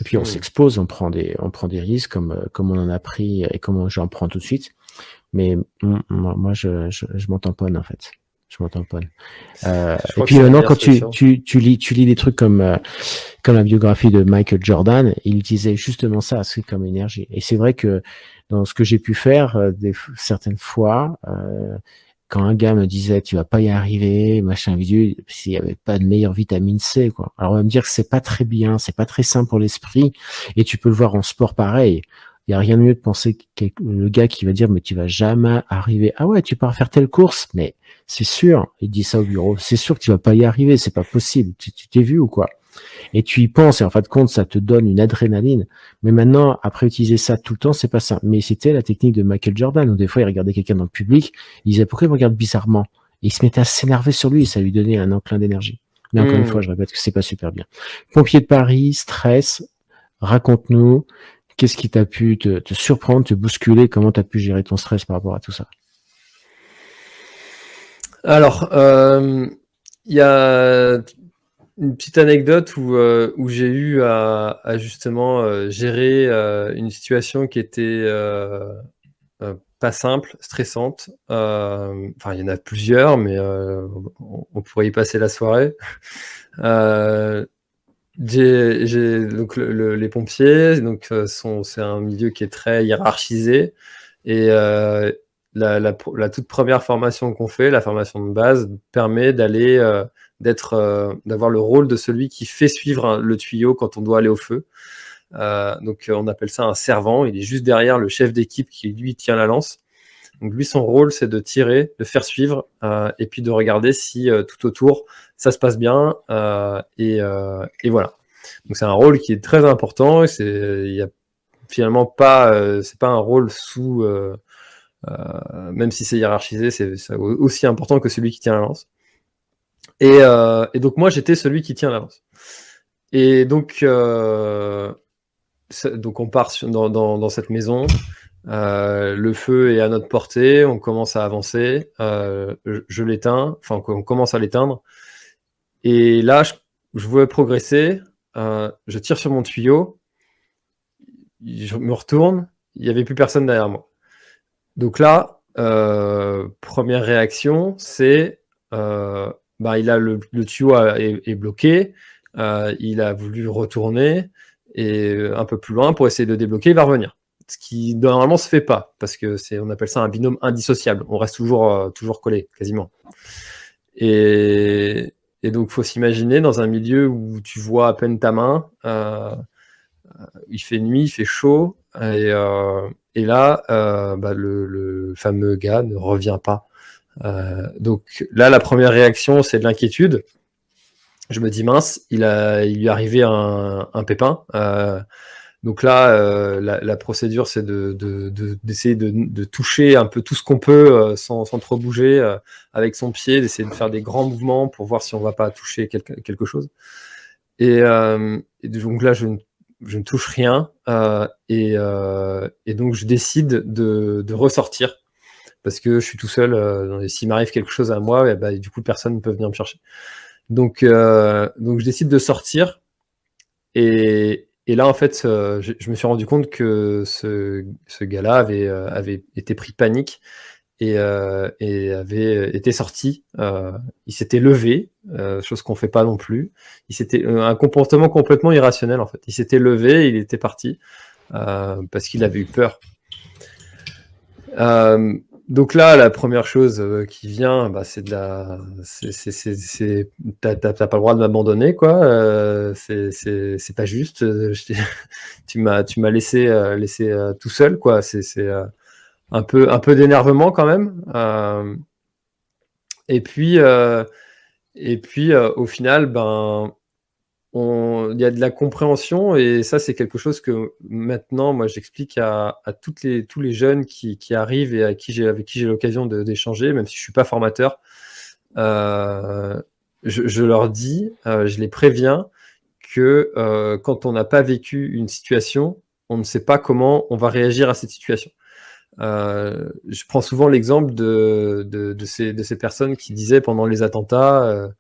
Et puis on s'expose, on prend des risques comme on en a pris, et comme j'en prends tout de suite. Mais moi je m'en tamponne, en fait. Je m'en tamponne. Et puis maintenant, quand tu lis des trucs comme la biographie de Michael Jordan, il utilisait justement ça comme énergie. Et c'est vrai que dans ce que j'ai pu faire, certaines fois, quand un gars me disait tu vas pas y arriver, machin vidéo, s'il y avait pas de meilleure vitamine C, quoi. Alors on va me dire que c'est pas très bien, c'est pas très sain pour l'esprit, et tu peux le voir en sport pareil. Il y a rien de mieux de penser que le gars qui va dire mais tu vas jamais arriver. Ah ouais, tu pars faire telle course, mais c'est sûr, il dit ça au bureau, c'est sûr que tu vas pas y arriver, c'est pas possible. Tu t'es vu ou quoi? Et tu y penses, et en fin de compte, ça te donne une adrénaline. Mais maintenant, après utiliser ça tout le temps, c'est pas ça. Mais c'était la technique de Michael Jordan, où des fois, il regardait quelqu'un dans le public, il disait, pourquoi il me regarde bizarrement? Et il se mettait à s'énerver sur lui, et ça lui donnait un enclin d'énergie. Mais encore une fois, je répète que c'est pas super bien. Pompier de Paris, stress, raconte-nous, qu'est-ce qui t'a pu te surprendre, te bousculer, comment t'as pu gérer ton stress par rapport à tout ça? Alors, il y a une petite anecdote où j'ai eu à justement gérer une situation qui était pas simple, stressante. Enfin, il y en a plusieurs, mais on pourrait y passer la soirée. J'ai donc les pompiers, donc c'est un milieu qui est très hiérarchisé, et la toute première formation qu'on fait, la formation de base, permet d'avoir le rôle de celui qui fait suivre le tuyau quand on doit aller au feu. Donc on appelle ça un servant. Il est juste derrière le chef d'équipe qui lui tient la lance. Donc lui, son rôle, c'est de tirer, de faire suivre, et puis de regarder si tout autour ça se passe bien, et voilà. Donc c'est un rôle qui est très important. Il y a finalement pas, c'est pas un rôle sous, même si c'est hiérarchisé, c'est aussi important que celui qui tient la lance. Et donc moi, j'étais celui qui tient la lance. Et donc on part dans cette maison. Le feu est à notre portée, on commence à avancer, je l'éteins, enfin on commence à l'éteindre, et là je veux progresser, je tire sur mon tuyau, je me retourne, il n'y avait plus personne derrière moi. Donc là, première réaction, c'est il a le tuyau est bloqué, il a voulu retourner et un peu plus loin pour essayer de débloquer, il va revenir. Ce qui normalement se fait pas, parce que on appelle ça un binôme indissociable. On reste toujours collé, quasiment. Et donc, faut s'imaginer dans un milieu où tu vois à peine ta main, il fait nuit, il fait chaud, et là, le fameux gars ne revient pas. Donc là, la première réaction, c'est de l'inquiétude. Je me dis mince, il lui est arrivé un pépin. Donc là, la procédure, c'est d'essayer de toucher un peu tout ce qu'on peut sans trop bouger avec son pied, d'essayer de faire des grands mouvements pour voir si on ne va pas toucher quelque chose. Et donc là, je ne touche rien, et donc je décide de ressortir parce que je suis tout seul, et s'il m'arrive quelque chose à moi, et bah, du coup, personne ne peut venir me chercher. Donc je décide de sortir, et là, en fait, je me suis rendu compte que ce gars-là avait été pris de panique et avait été sorti. Il s'était levé, chose qu'on fait pas non plus. Un comportement complètement irrationnel, en fait. Il s'était levé, il était parti parce qu'il avait eu peur. Donc là, la première chose qui vient, bah, c'est t'as pas le droit de m'abandonner, quoi. C'est pas juste. Tu m'as laissé tout seul, quoi. C'est un peu d'énervement quand même. Et puis au final, ben, il y a de la compréhension, et ça, c'est quelque chose que maintenant, moi, j'explique à tous les jeunes qui arrivent et avec qui j'ai l'occasion d'échanger, même si je suis pas formateur. Je leur dis, je les préviens que quand on n'a pas vécu une situation, on ne sait pas comment on va réagir à cette situation. Je prends souvent l'exemple de ces personnes qui disaient pendant les attentats,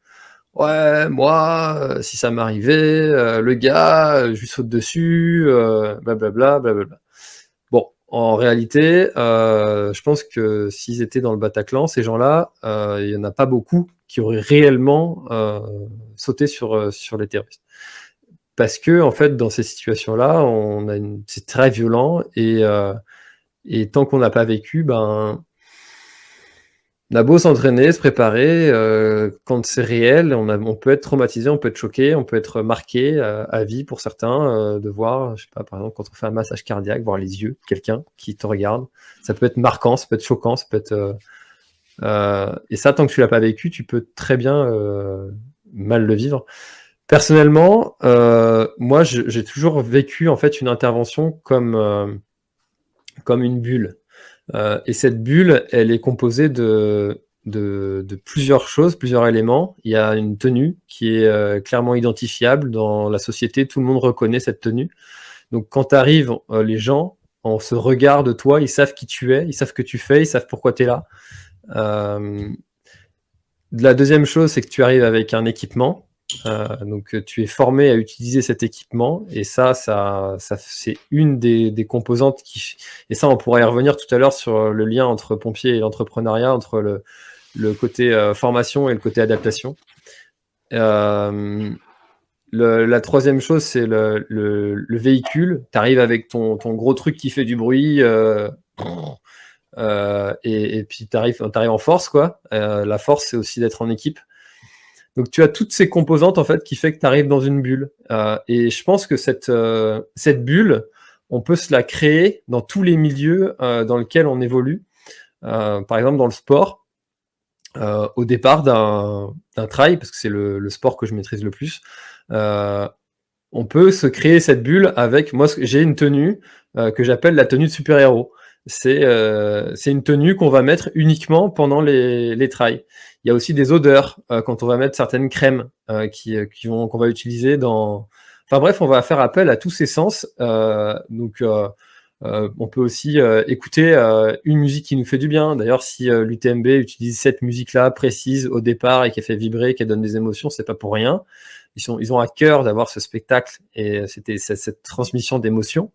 ouais, moi, si ça m'arrivait, le gars, je lui saute dessus, blablabla, blablabla. Bon, en réalité, je pense que s'ils étaient dans le Bataclan, ces gens-là, il y en a pas beaucoup qui auraient réellement sauté sur les terroristes. Parce que, en fait, dans ces situations-là, c'est très violent, et tant qu'on n'a pas vécu, ben, on a beau s'entraîner, se préparer, quand c'est réel, on peut être traumatisé, on peut être choqué, on peut être marqué à vie pour certains, de voir, je sais pas, par exemple, quand on fait un massage cardiaque, voir les yeux de quelqu'un qui te regarde. Ça peut être marquant, ça peut être choquant, ça peut être... et ça, tant que tu l'as pas vécu, tu peux très bien mal le vivre. Personnellement, moi, j'ai toujours vécu en fait une intervention comme une bulle. Et cette bulle, elle est composée de plusieurs choses, plusieurs éléments. Il y a une tenue qui est clairement identifiable dans la société, tout le monde reconnaît cette tenue. Donc quand tu arrives, les gens, en se regardent de toi, ils savent qui tu es, ils savent ce que tu fais, ils savent pourquoi tu es là. La deuxième chose, c'est que tu arrives avec un équipement. Donc tu es formé à utiliser cet équipement, et ça c'est une des composantes et ça on pourra y revenir tout à l'heure sur le lien entre pompiers et l'entrepreneuriat, entre le côté formation et le côté adaptation. La troisième chose, c'est le véhicule. Tu arrives avec ton gros truc qui fait du bruit, et puis tu arrives en force, quoi. La force, c'est aussi d'être en équipe. Donc tu as toutes ces composantes en fait qui fait que tu arrives dans une bulle. Et je pense que cette bulle, on peut se la créer dans tous les milieux dans lesquels on évolue. Par exemple dans le sport, au départ d'un trail, parce que c'est le sport que je maîtrise le plus, on peut se créer cette bulle avec... Moi, j'ai une tenue que j'appelle la tenue de super-héros. C'est une tenue qu'on va mettre uniquement pendant les trails. Il y a aussi des odeurs quand on va mettre certaines crèmes qu'on va utiliser dans... Enfin bref, on va faire appel à tous ces sens. Donc on peut aussi écouter une musique qui nous fait du bien. D'ailleurs, si l'UTMB utilise cette musique-là précise au départ et qui fait vibrer, qui donne des émotions, c'est pas pour rien. Ils ont à cœur d'avoir ce spectacle et cette transmission d'émotions.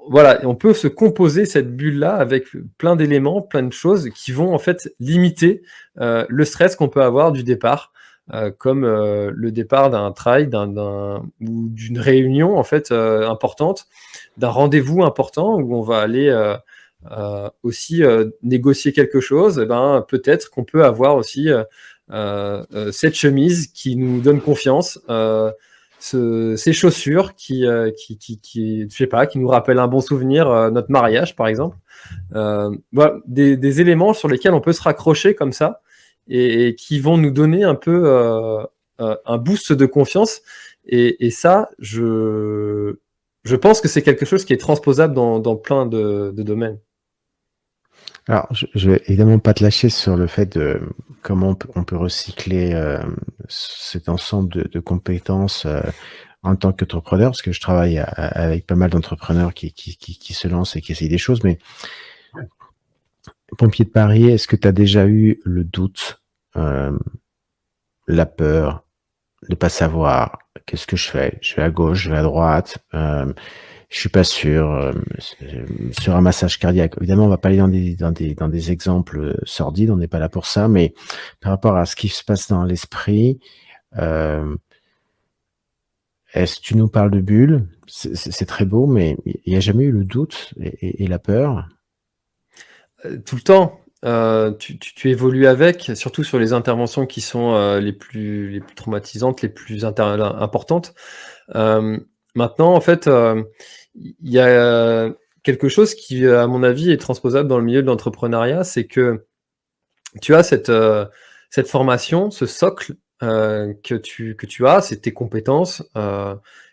Voilà, et on peut se composer cette bulle-là avec plein d'éléments, plein de choses qui vont en fait limiter le stress qu'on peut avoir du départ, comme le départ d'un trail, ou d'une réunion en fait importante, d'un rendez-vous important où on va aller aussi négocier quelque chose. Ben, peut-être qu'on peut avoir aussi cette chemise qui nous donne confiance. Ces chaussures qui je sais pas, qui nous rappellent un bon souvenir, notre mariage par exemple. Voilà, des éléments sur lesquels on peut se raccrocher comme ça et qui vont nous donner un peu un boost de confiance. Et ça, je pense que c'est quelque chose qui est transposable dans plein de domaines. Alors, je vais évidemment pas te lâcher sur le fait de comment on peut recycler cet ensemble de compétences en tant qu'entrepreneur, parce que je travaille avec pas mal d'entrepreneurs qui se lancent et qui essayent des choses. Mais pompier de Paris, est-ce que tu as déjà eu le doute, la peur de pas savoir qu'est-ce que je fais? Je vais à gauche, je vais à droite. Je suis pas sûr sur un massage cardiaque. Évidemment, on va pas aller dans des exemples sordides, on n'est pas là pour ça, mais par rapport à ce qui se passe dans l'esprit, est-ce que tu nous parles de bulles? C'est très beau, mais il n'y a jamais eu le doute et la peur? Tout le temps. Tu évolues avec, surtout sur les interventions qui sont les plus traumatisantes, les plus importantes. Maintenant, en fait, il y a quelque chose qui, à mon avis, est transposable dans le milieu de l'entrepreneuriat, c'est que tu as cette formation, ce socle que tu as, c'est tes compétences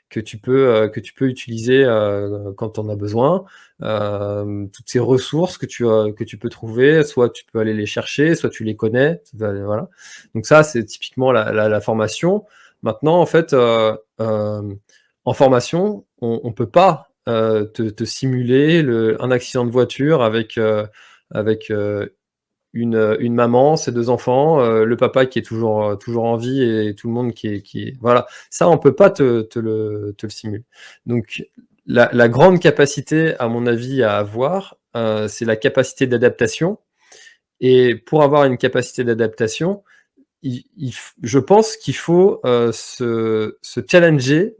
que tu peux utiliser quand on a besoin, toutes ces ressources que tu peux trouver, soit tu peux aller les chercher, soit tu les connais, voilà. Donc ça, c'est typiquement la formation. Maintenant, en fait, en formation, on peut pas te simuler un accident de voiture avec une maman, ses 2 enfants, le papa qui est toujours en vie et tout le monde qui est voilà. Ça, on peut pas te le simuler. Donc la grande capacité, à mon avis, à avoir, c'est la capacité d'adaptation. Et pour avoir une capacité d'adaptation, je pense qu'il faut se challenger,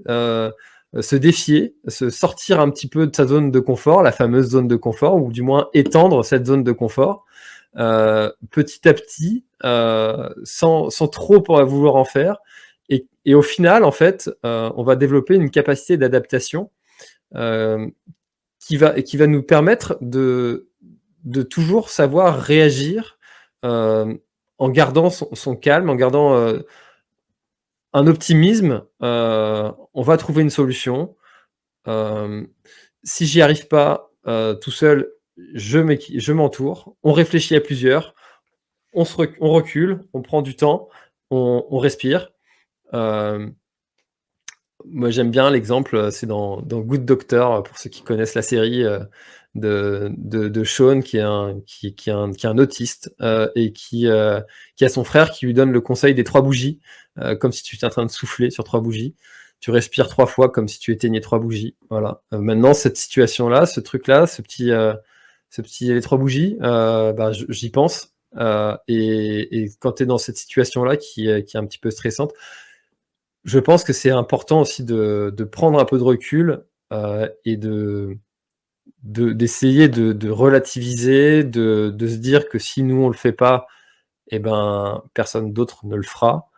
se défier, se sortir un petit peu de sa zone de confort, la fameuse zone de confort, ou du moins étendre cette zone de confort petit à petit, sans trop vouloir en faire. Et au final, en fait, on va développer une capacité d'adaptation qui va nous permettre de toujours savoir réagir en gardant son calme, en gardant un optimisme. On va trouver une solution. Si j'y arrive pas tout seul, je m'entoure, on réfléchit à plusieurs, on recule, on prend du temps, on respire. Moi, j'aime bien l'exemple, c'est dans Good Doctor, pour ceux qui connaissent la série de Sean, qui est un autiste et qui a son frère qui lui donne le conseil des 3 bougies, comme si tu étais en train de souffler sur 3 bougies. Tu respires 3 fois comme si tu éteignais 3 bougies. Voilà. Maintenant, cette situation-là, ce truc-là, ce petit les 3 bougies, j'y pense. Et quand tu es dans cette situation-là qui est un petit peu stressante, je pense que c'est important aussi de prendre un peu de recul et d'essayer de relativiser, de se dire que si nous on le fait pas, eh ben personne d'autre ne le fera.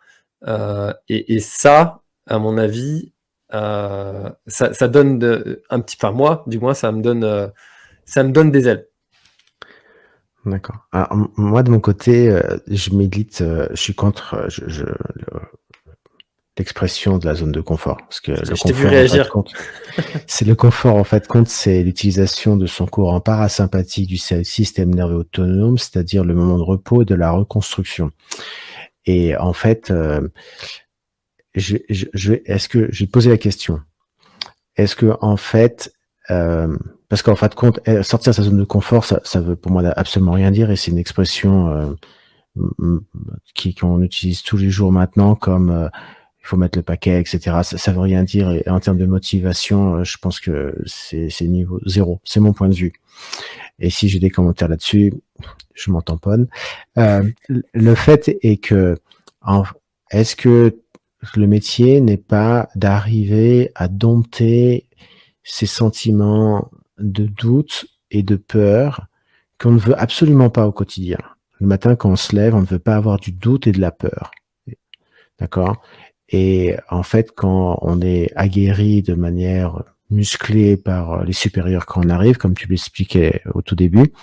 Et ça, à mon avis, ça donne un petit, enfin moi, du moins, ça me donne des ailes. D'accord. Alors, moi, de mon côté, je milite, je suis contre l'expression de la zone de confort. Parce que Je t'ai vu réagir. C'est le confort, en fait, c'est l'utilisation de son courant parasympathique du système nerveux autonome, c'est-à-dire le moment de repos et de la reconstruction. Et en fait, je vais te poser la question. Est-ce que, en fait, parce qu'en fin de compte, sortir de sa zone de confort, ça veut pour moi absolument rien dire, et c'est une expression qu'on utilise tous les jours maintenant, comme il faut mettre le paquet, etc. Ça veut rien dire, et en termes de motivation, je pense que c'est niveau 0. C'est mon point de vue. Et si j'ai des commentaires là-dessus, je m'en tamponne. Le fait est que, est-ce que le métier n'est pas d'arriver à dompter ces sentiments de doute et de peur qu'on ne veut absolument pas au quotidien. Le matin, quand on se lève, on ne veut pas avoir du doute et de la peur. D'accord? Et en fait, quand on est aguerri de manière musclée par les supérieurs quand on arrive, comme tu l'expliquais au tout début,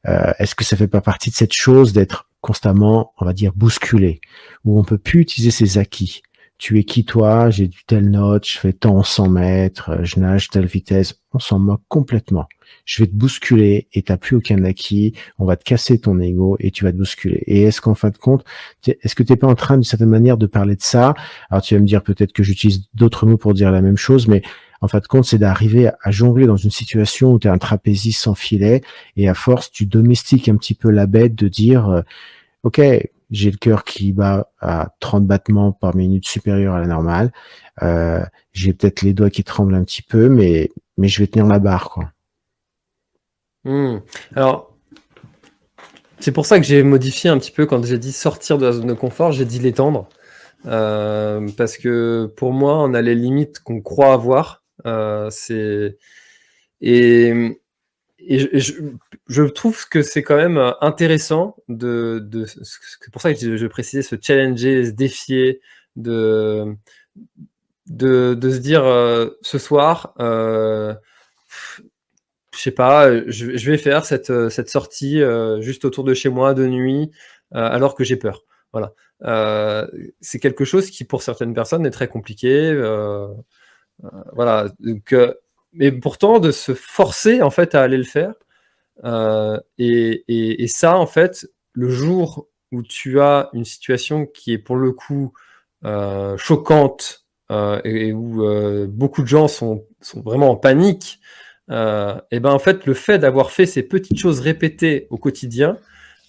est-ce que ça fait pas partie de cette chose d'être constamment, on va dire, bousculé, où on peut plus utiliser ses acquis? tu es qui toi, j'ai du telle note, je fais tant en 100 mètres, je nage telle vitesse, on s'en moque complètement. Je vais te bousculer et t'as plus aucun acquis, on va te casser ton ego et tu vas te bousculer. Et est-ce qu'en fin de compte, est-ce que t'es pas en train d'une certaine manière de parler de ça? Alors tu vas me dire peut-être que j'utilise d'autres mots pour dire la même chose, mais en fin de compte, c'est d'arriver à jongler dans une situation où tu es un trapéziste sans filet et à force, tu domestiques un petit peu la bête de dire OK, j'ai le cœur qui bat à 30 battements par minute supérieur à la normale. J'ai peut-être les doigts qui tremblent un petit peu, mais je vais tenir la barre, quoi. Alors, c'est pour ça que j'ai modifié un petit peu quand j'ai dit sortir de la zone de confort, j'ai dit l'étendre. Parce que pour moi, on a les limites qu'on croit avoir. Je trouve que c'est quand même intéressant c'est pour ça que je précisais se challenger, se défier, de se dire ce soir, je sais pas, je vais faire cette sortie juste autour de chez moi de nuit, alors que j'ai peur. Voilà. C'est quelque chose qui pour certaines personnes est très compliqué. Voilà. Donc, mais pourtant de se forcer en fait à aller le faire. Et ça, en fait, le jour où tu as une situation qui est pour le coup choquante et où beaucoup de gens sont vraiment en panique, et ben en fait, le fait d'avoir fait ces petites choses répétées au quotidien,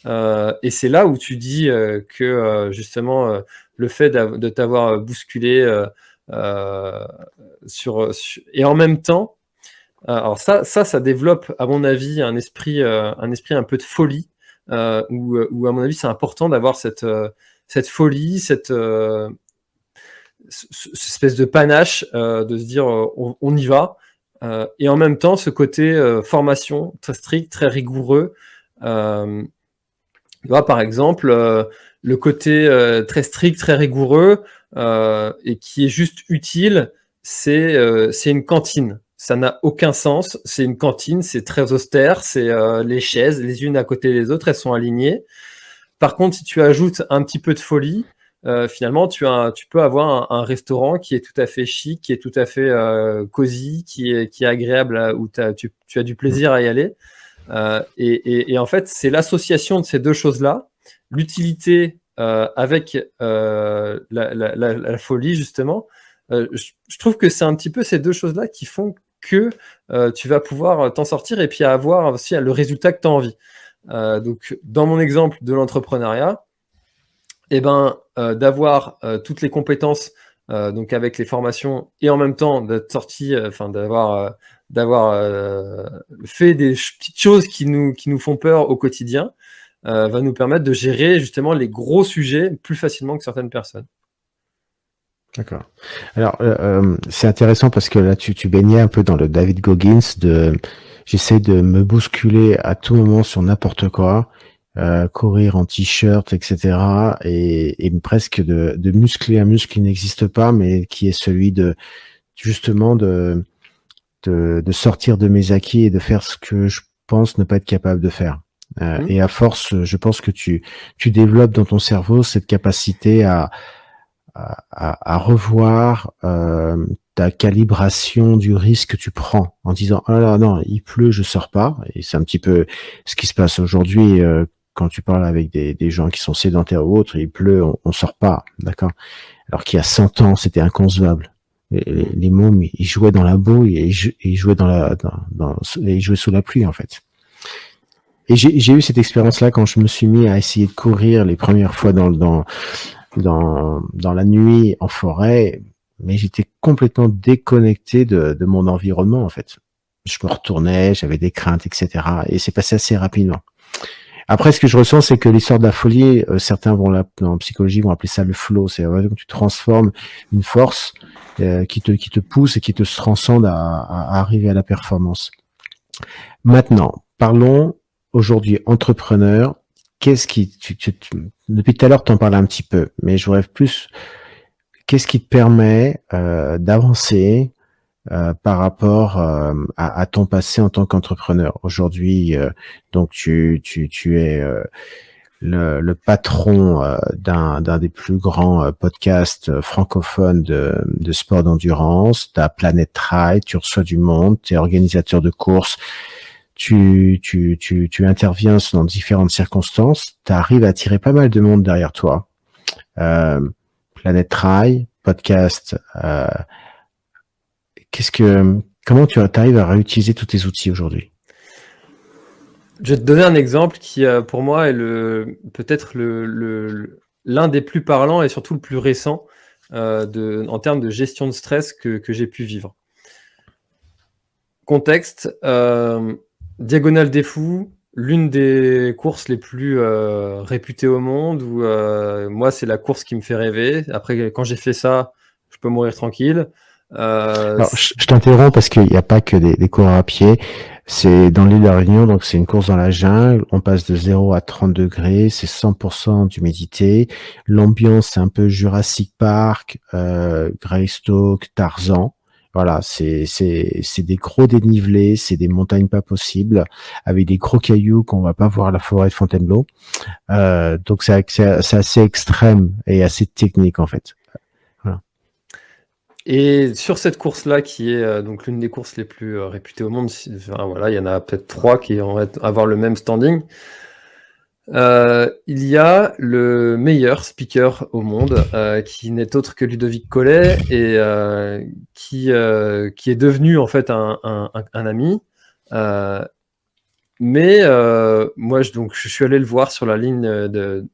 et c'est là où tu dis que justement le fait de t'avoir bousculé et en même temps, alors ça développe, à mon avis, un esprit un peu de folie, où à mon avis, c'est important d'avoir cette folie, cette espèce de panache, de se dire on y va, et en même temps, ce côté formation très strict, très rigoureux. Tu vois, par exemple, le côté très strict, très rigoureux, et qui est juste utile, c'est une cantine. Ça n'a aucun sens. C'est une cantine, c'est très austère, c'est les chaises, les unes à côté des autres, elles sont alignées. Par contre, si tu ajoutes un petit peu de folie, finalement, tu peux avoir un restaurant qui est tout à fait chic, qui est tout à fait cosy, qui est agréable, où tu as du plaisir à y aller. Et en fait, c'est l'association de ces deux choses-là, l'utilité avec la folie, justement. Je trouve que c'est un petit peu ces deux choses-là qui font que tu vas pouvoir t'en sortir et puis avoir aussi le résultat que tu as envie. Donc, dans mon exemple de l'entrepreneuriat, d'avoir toutes les compétences, donc avec les formations, et en même temps d'être sorti, d'avoir fait des petites choses qui nous font peur au quotidien, va nous permettre de gérer justement les gros sujets plus facilement que certaines personnes. D'accord. Alors, c'est intéressant parce que là, tu baignais un peu dans le David Goggins j'essaie de me bousculer à tout moment sur n'importe quoi, courir en t-shirt, etc. et presque de muscler un muscle qui n'existe pas, mais qui est celui justement de sortir de mes acquis et de faire ce que je pense ne pas être capable de faire. Et à force, je pense que tu développes dans ton cerveau cette capacité à revoir ta calibration du risque que tu prends en disant oh là non, il pleut, je sors pas. Et c'est un petit peu ce qui se passe aujourd'hui quand tu parles avec des gens qui sont sédentaires ou autres, il pleut, on sort pas, d'accord. Alors qu'il y a 100 ans, c'était inconcevable. Les mômes, ils jouaient dans la boue et ils jouaient ils jouaient sous la pluie en fait. Et j'ai eu cette expérience-là quand je me suis mis à essayer de courir les premières fois dans la nuit en forêt, mais j'étais complètement déconnecté de mon environnement en fait. Je me retournais, j'avais des craintes, etc. Et c'est passé assez rapidement. Après, ce que je ressens, c'est que l'histoire de la folie, certains en psychologie vont appeler ça le flow. C'est quand tu transformes une force qui te pousse et qui te transcende à arriver à la performance. Maintenant, parlons aujourd'hui entrepreneur. Depuis tout à l'heure, tu en parles un petit peu, mais je voudrais plus. Qu'est-ce qui te permet d'avancer par rapport à ton passé en tant qu'entrepreneur? Aujourd'hui, donc tu es le patron d'un des plus grands podcasts francophones de sport d'endurance. Tu as Planète Trail, tu reçois du monde, tu es organisateur de courses, tu interviens dans différentes circonstances, tu arrives à attirer pas mal de monde derrière toi. Planète Trail, podcast, comment tu arrives à réutiliser tous tes outils aujourd'hui? Je vais te donner un exemple qui, pour moi, est peut-être l'un des plus parlants et surtout le plus récent en termes de gestion de stress que j'ai pu vivre. Contexte, Diagonale des Fous, l'une des courses les plus réputées au monde, où moi, c'est la course qui me fait rêver. Après, quand j'ai fait ça, je peux mourir tranquille. Alors, je t'interromps parce qu'il n'y a pas que des coureurs à pied. C'est dans l'île de la Réunion, donc c'est une course dans la jungle. On passe de 0 à 30 degrés. C'est 100% d'humidité. L'ambiance, c'est un peu Jurassic Park, Greystoke, Tarzan. Voilà, c'est des gros dénivelés, c'est des montagnes pas possibles, avec des gros cailloux qu'on va pas voir à la forêt de Fontainebleau. Donc c'est assez extrême et assez technique en fait. Et sur cette course-là, qui est donc l'une des courses les plus réputées au monde, enfin, voilà, il y en a peut-être 3 qui vont avoir le même standing. Il y a le meilleur speaker au monde, qui n'est autre que Ludovic Collet, et qui est devenu en fait un ami. Mais moi, je suis allé le voir sur la ligne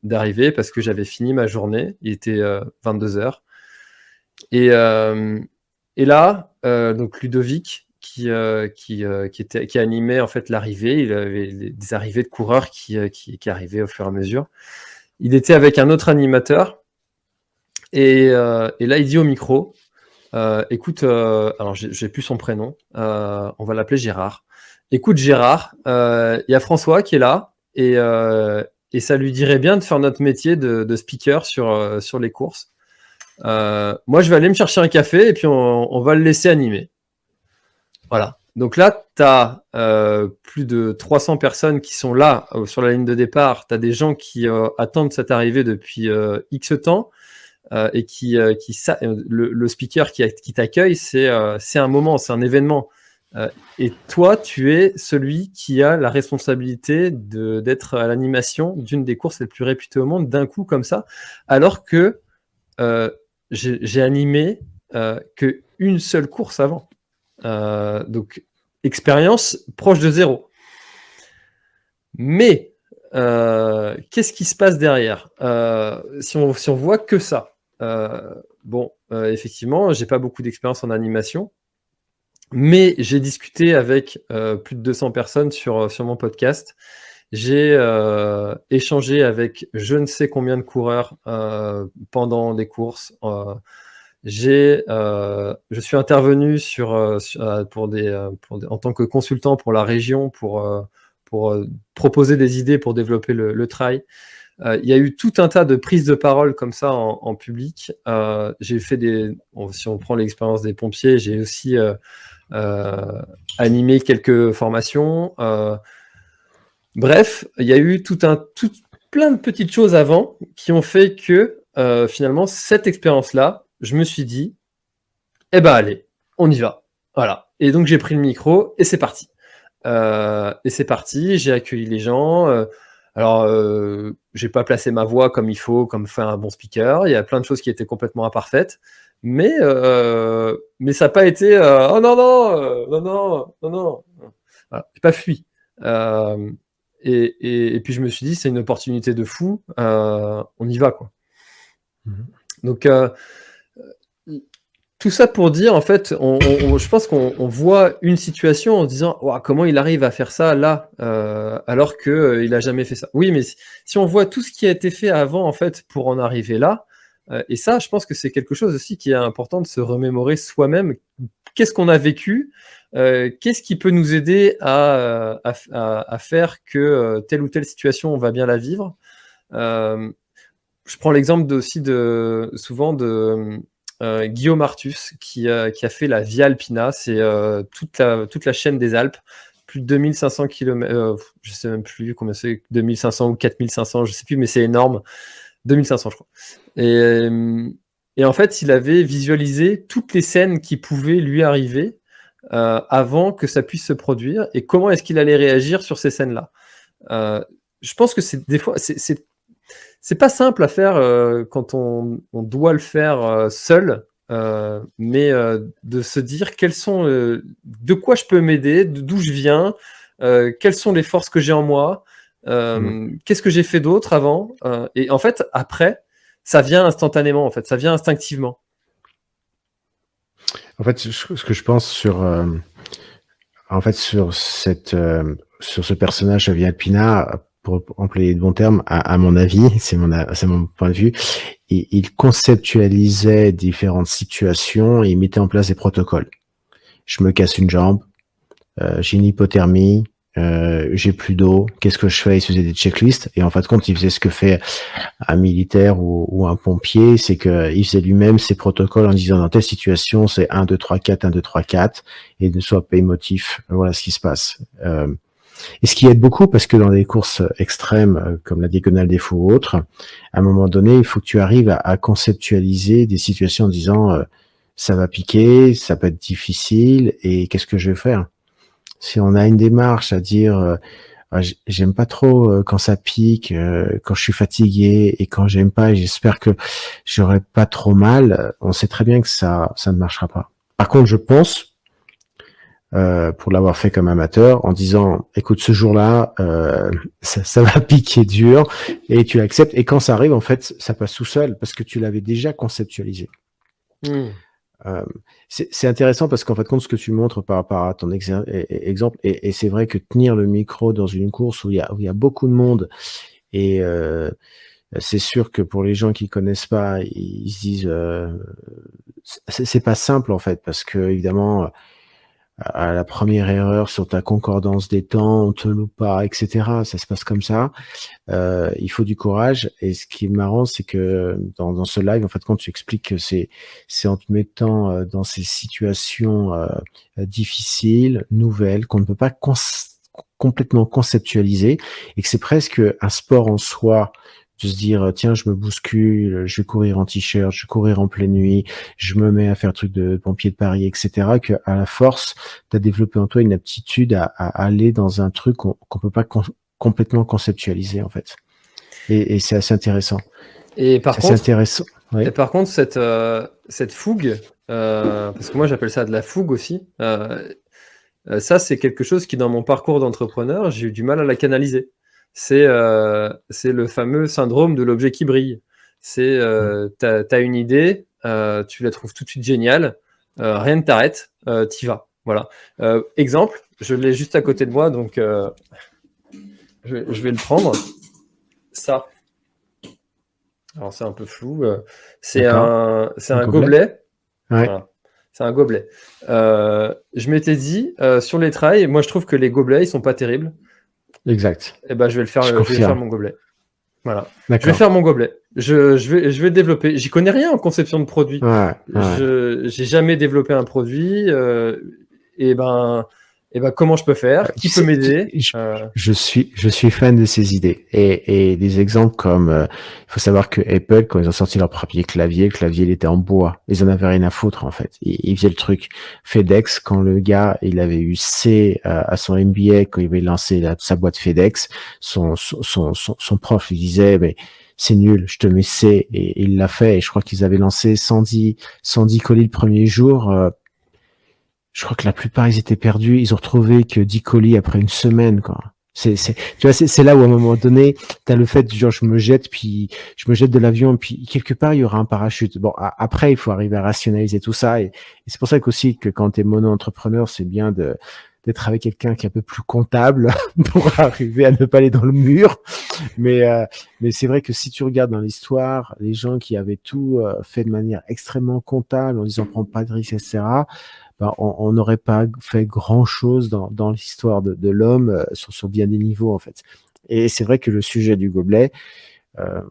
d'arrivée parce que j'avais fini ma journée. Il était 22h. Et là, donc Ludovic, qui animait en fait l'arrivée, il avait des arrivées de coureurs qui arrivaient au fur et à mesure. Il était avec un autre animateur, et là il dit au micro, écoute, alors j'ai plus son prénom, on va l'appeler Gérard. Écoute Gérard, il y a François qui est là, et ça lui dirait bien de faire notre métier de speaker sur les courses. Moi, je vais aller me chercher un café et puis on va le laisser animer. Voilà. Donc là, tu as plus de 300 personnes qui sont là sur la ligne de départ. Tu as des gens qui attendent cette arrivée depuis X temps et le speaker qui t'accueille, c'est un moment, c'est un événement. Et toi, tu es celui qui a la responsabilité d'être à l'animation d'une des courses les plus réputées au monde d'un coup comme ça, alors que j'ai animé qu'une seule course avant. Donc, expérience proche de 0. Mais, qu'est-ce qui se passe derrière si on voit que ça, effectivement, j'ai pas beaucoup d'expérience en animation, mais j'ai discuté avec plus de 200 personnes sur mon podcast. J'ai échangé avec je ne sais combien de coureurs pendant des courses. Je suis intervenu en tant que consultant pour la région pour proposer des idées pour développer le trail. Il y a eu tout un tas de prises de parole comme ça en public. J'ai fait si on prend l'expérience des pompiers, j'ai aussi animé quelques formations. Bref, il y a eu plein de petites choses avant qui ont fait que finalement cette expérience-là, je me suis dit, eh ben allez, on y va. Voilà. Et donc j'ai pris le micro et c'est parti. J'ai accueilli les gens. J'ai pas placé ma voix comme il faut, comme fait un bon speaker. Il y a plein de choses qui étaient complètement imparfaites. Mais ça n'a pas été oh non. Voilà, j'ai pas fui. Et puis je me suis dit, c'est une opportunité de fou, on y va, quoi. Donc tout ça pour dire, en fait, je pense qu'on voit une situation en se disant comment il arrive à faire ça là, alors qu'il n'a jamais fait ça. Oui, mais si on voit tout ce qui a été fait avant, en fait, pour en arriver là, et ça, je pense que c'est quelque chose aussi qui est important de se remémorer soi-même. Qu'est-ce qu'on a vécu ? Qu'est-ce qui peut nous aider à faire que telle ou telle situation, on va bien la vivre ? Je prends l'exemple souvent de Guillaume Artus qui a fait la Via Alpina, c'est toute la chaîne des Alpes plus de 2500 km, je sais même plus combien c'est, 2500 ou 4500, je sais plus, mais c'est énorme. 2500, je crois. Et en fait, il avait visualisé toutes les scènes qui pouvaient lui arriver avant que ça puisse se produire et comment est-ce qu'il allait réagir sur ces scènes-là. Je pense que c'est des fois, c'est pas simple à faire quand on doit le faire seul, mais de se dire quels sont, de quoi je peux m'aider, d'où je viens, quelles sont les forces que j'ai en moi, qu'est-ce que j'ai fait d'autre avant, et en fait après ça vient instantanément, en fait ça vient instinctivement. En fait, ce que je pense sur sur ce personnage Xavier Alpina, pour employer de bons termes, à mon avis, c'est mon point de vue, il conceptualisait différentes situations et il mettait en place des protocoles. Je me casse une jambe, j'ai une hypothermie, j'ai plus d'eau, qu'est-ce que je fais? Il se faisait des checklists et en fin de compte, il faisait ce que fait un militaire ou un pompier, c'est que il faisait lui-même ses protocoles en disant dans telle situation, c'est 1, 2, 3, 4, 1, 2, 3, 4 et ne soit pas émotif. Voilà ce qui se passe. Et ce qui aide beaucoup, parce que dans des courses extrêmes, comme la Diagonale des Fous ou autres, à un moment donné, il faut que tu arrives à conceptualiser des situations en disant ça va piquer, ça peut être difficile, et qu'est-ce que je vais faire? Si on a une démarche à dire j'aime pas trop quand ça pique, quand je suis fatigué, et quand j'aime pas, et j'espère que j'aurai pas trop mal, on sait très bien que ça ne marchera pas. Par contre, je pense, pour l'avoir fait comme amateur, en disant écoute, ce jour-là ça va piquer dur, et tu l'acceptes, et quand ça arrive, en fait ça passe tout seul parce que tu l'avais déjà conceptualisé. C'est intéressant parce qu'en fait, compte, ce que tu montres par rapport à ton exemple, et c'est vrai que tenir le micro dans une course où il y a beaucoup de monde, et c'est sûr que pour les gens qui connaissent pas, ils se disent c'est pas simple en fait, parce que évidemment à la première erreur sur ta concordance des temps, on te loupe pas, etc. Ça se passe comme ça. Il faut du courage. Et ce qui est marrant, c'est que dans ce live, en fait, quand tu expliques que c'est en te mettant dans ces situations difficiles, nouvelles, qu'on ne peut pas complètement conceptualiser, et que c'est presque un sport en soi, de se dire tiens, je me bouscule, je vais courir en t-shirt, je vais courir en pleine nuit, je me mets à faire truc de pompier de Paris, etc. Que à la force, tu as développé en toi une aptitude à aller dans un truc qu'on peut pas complètement conceptualiser en fait. Et c'est assez intéressant. Et par contre, intéressant. Oui. Et par contre, cette fougue, parce que moi j'appelle ça de la fougue aussi, ça c'est quelque chose qui dans mon parcours d'entrepreneur, j'ai eu du mal à la canaliser. C'est le fameux syndrome de l'objet qui brille. C'est t'as une idée, tu la trouves tout de suite géniale, rien ne t'arrête, t'y vas. Voilà. Exemple, je l'ai juste à côté de moi, donc je vais le prendre. Ça. Alors c'est un peu flou. C'est un gobelet. Ouais. Voilà. C'est un gobelet. Je m'étais dit sur les trails, moi je trouve que les gobelets ils sont pas terribles. Exact. Et ben je vais le faire. Je vais faire mon gobelet. Voilà. D'accord. Je vais faire mon gobelet. Je vais le développer. J'y connais rien en conception de produit. J'ai jamais développé un produit. Et ben comment je peux faire? Qui peut m'aider? Je suis fan de ces idées, et des exemples comme il faut savoir que Apple, quand ils ont sorti leur premier clavier, le clavier il était en bois, ils en avaient rien à foutre en fait, ils faisaient le truc. FedEx, quand le gars il avait eu C à son MBA, quand il avait lancé sa boîte FedEx, son prof lui disait mais c'est nul, je te mets C, et il l'a fait, et je crois qu'ils avaient lancé 110 colis le premier jour. Je crois que la plupart, ils étaient perdus. Ils ont retrouvé que 10 colis après une semaine, quoi. Tu vois, c'est là où, à un moment donné, t'as le fait, genre, je me jette de l'avion, puis quelque part, il y aura un parachute. Bon, après, il faut arriver à rationaliser tout ça. Et c'est pour ça qu'aussi, que quand t'es mono-entrepreneur, c'est bien d'être avec quelqu'un qui est un peu plus comptable pour arriver à ne pas aller dans le mur. Mais c'est vrai que si tu regardes dans l'histoire, les gens qui avaient tout fait de manière extrêmement comptable, en disant prends pas de risques, etc., on n'aurait pas fait grand-chose dans l'histoire de l'homme sur bien des niveaux, en fait. Et c'est vrai que le sujet du gobelet,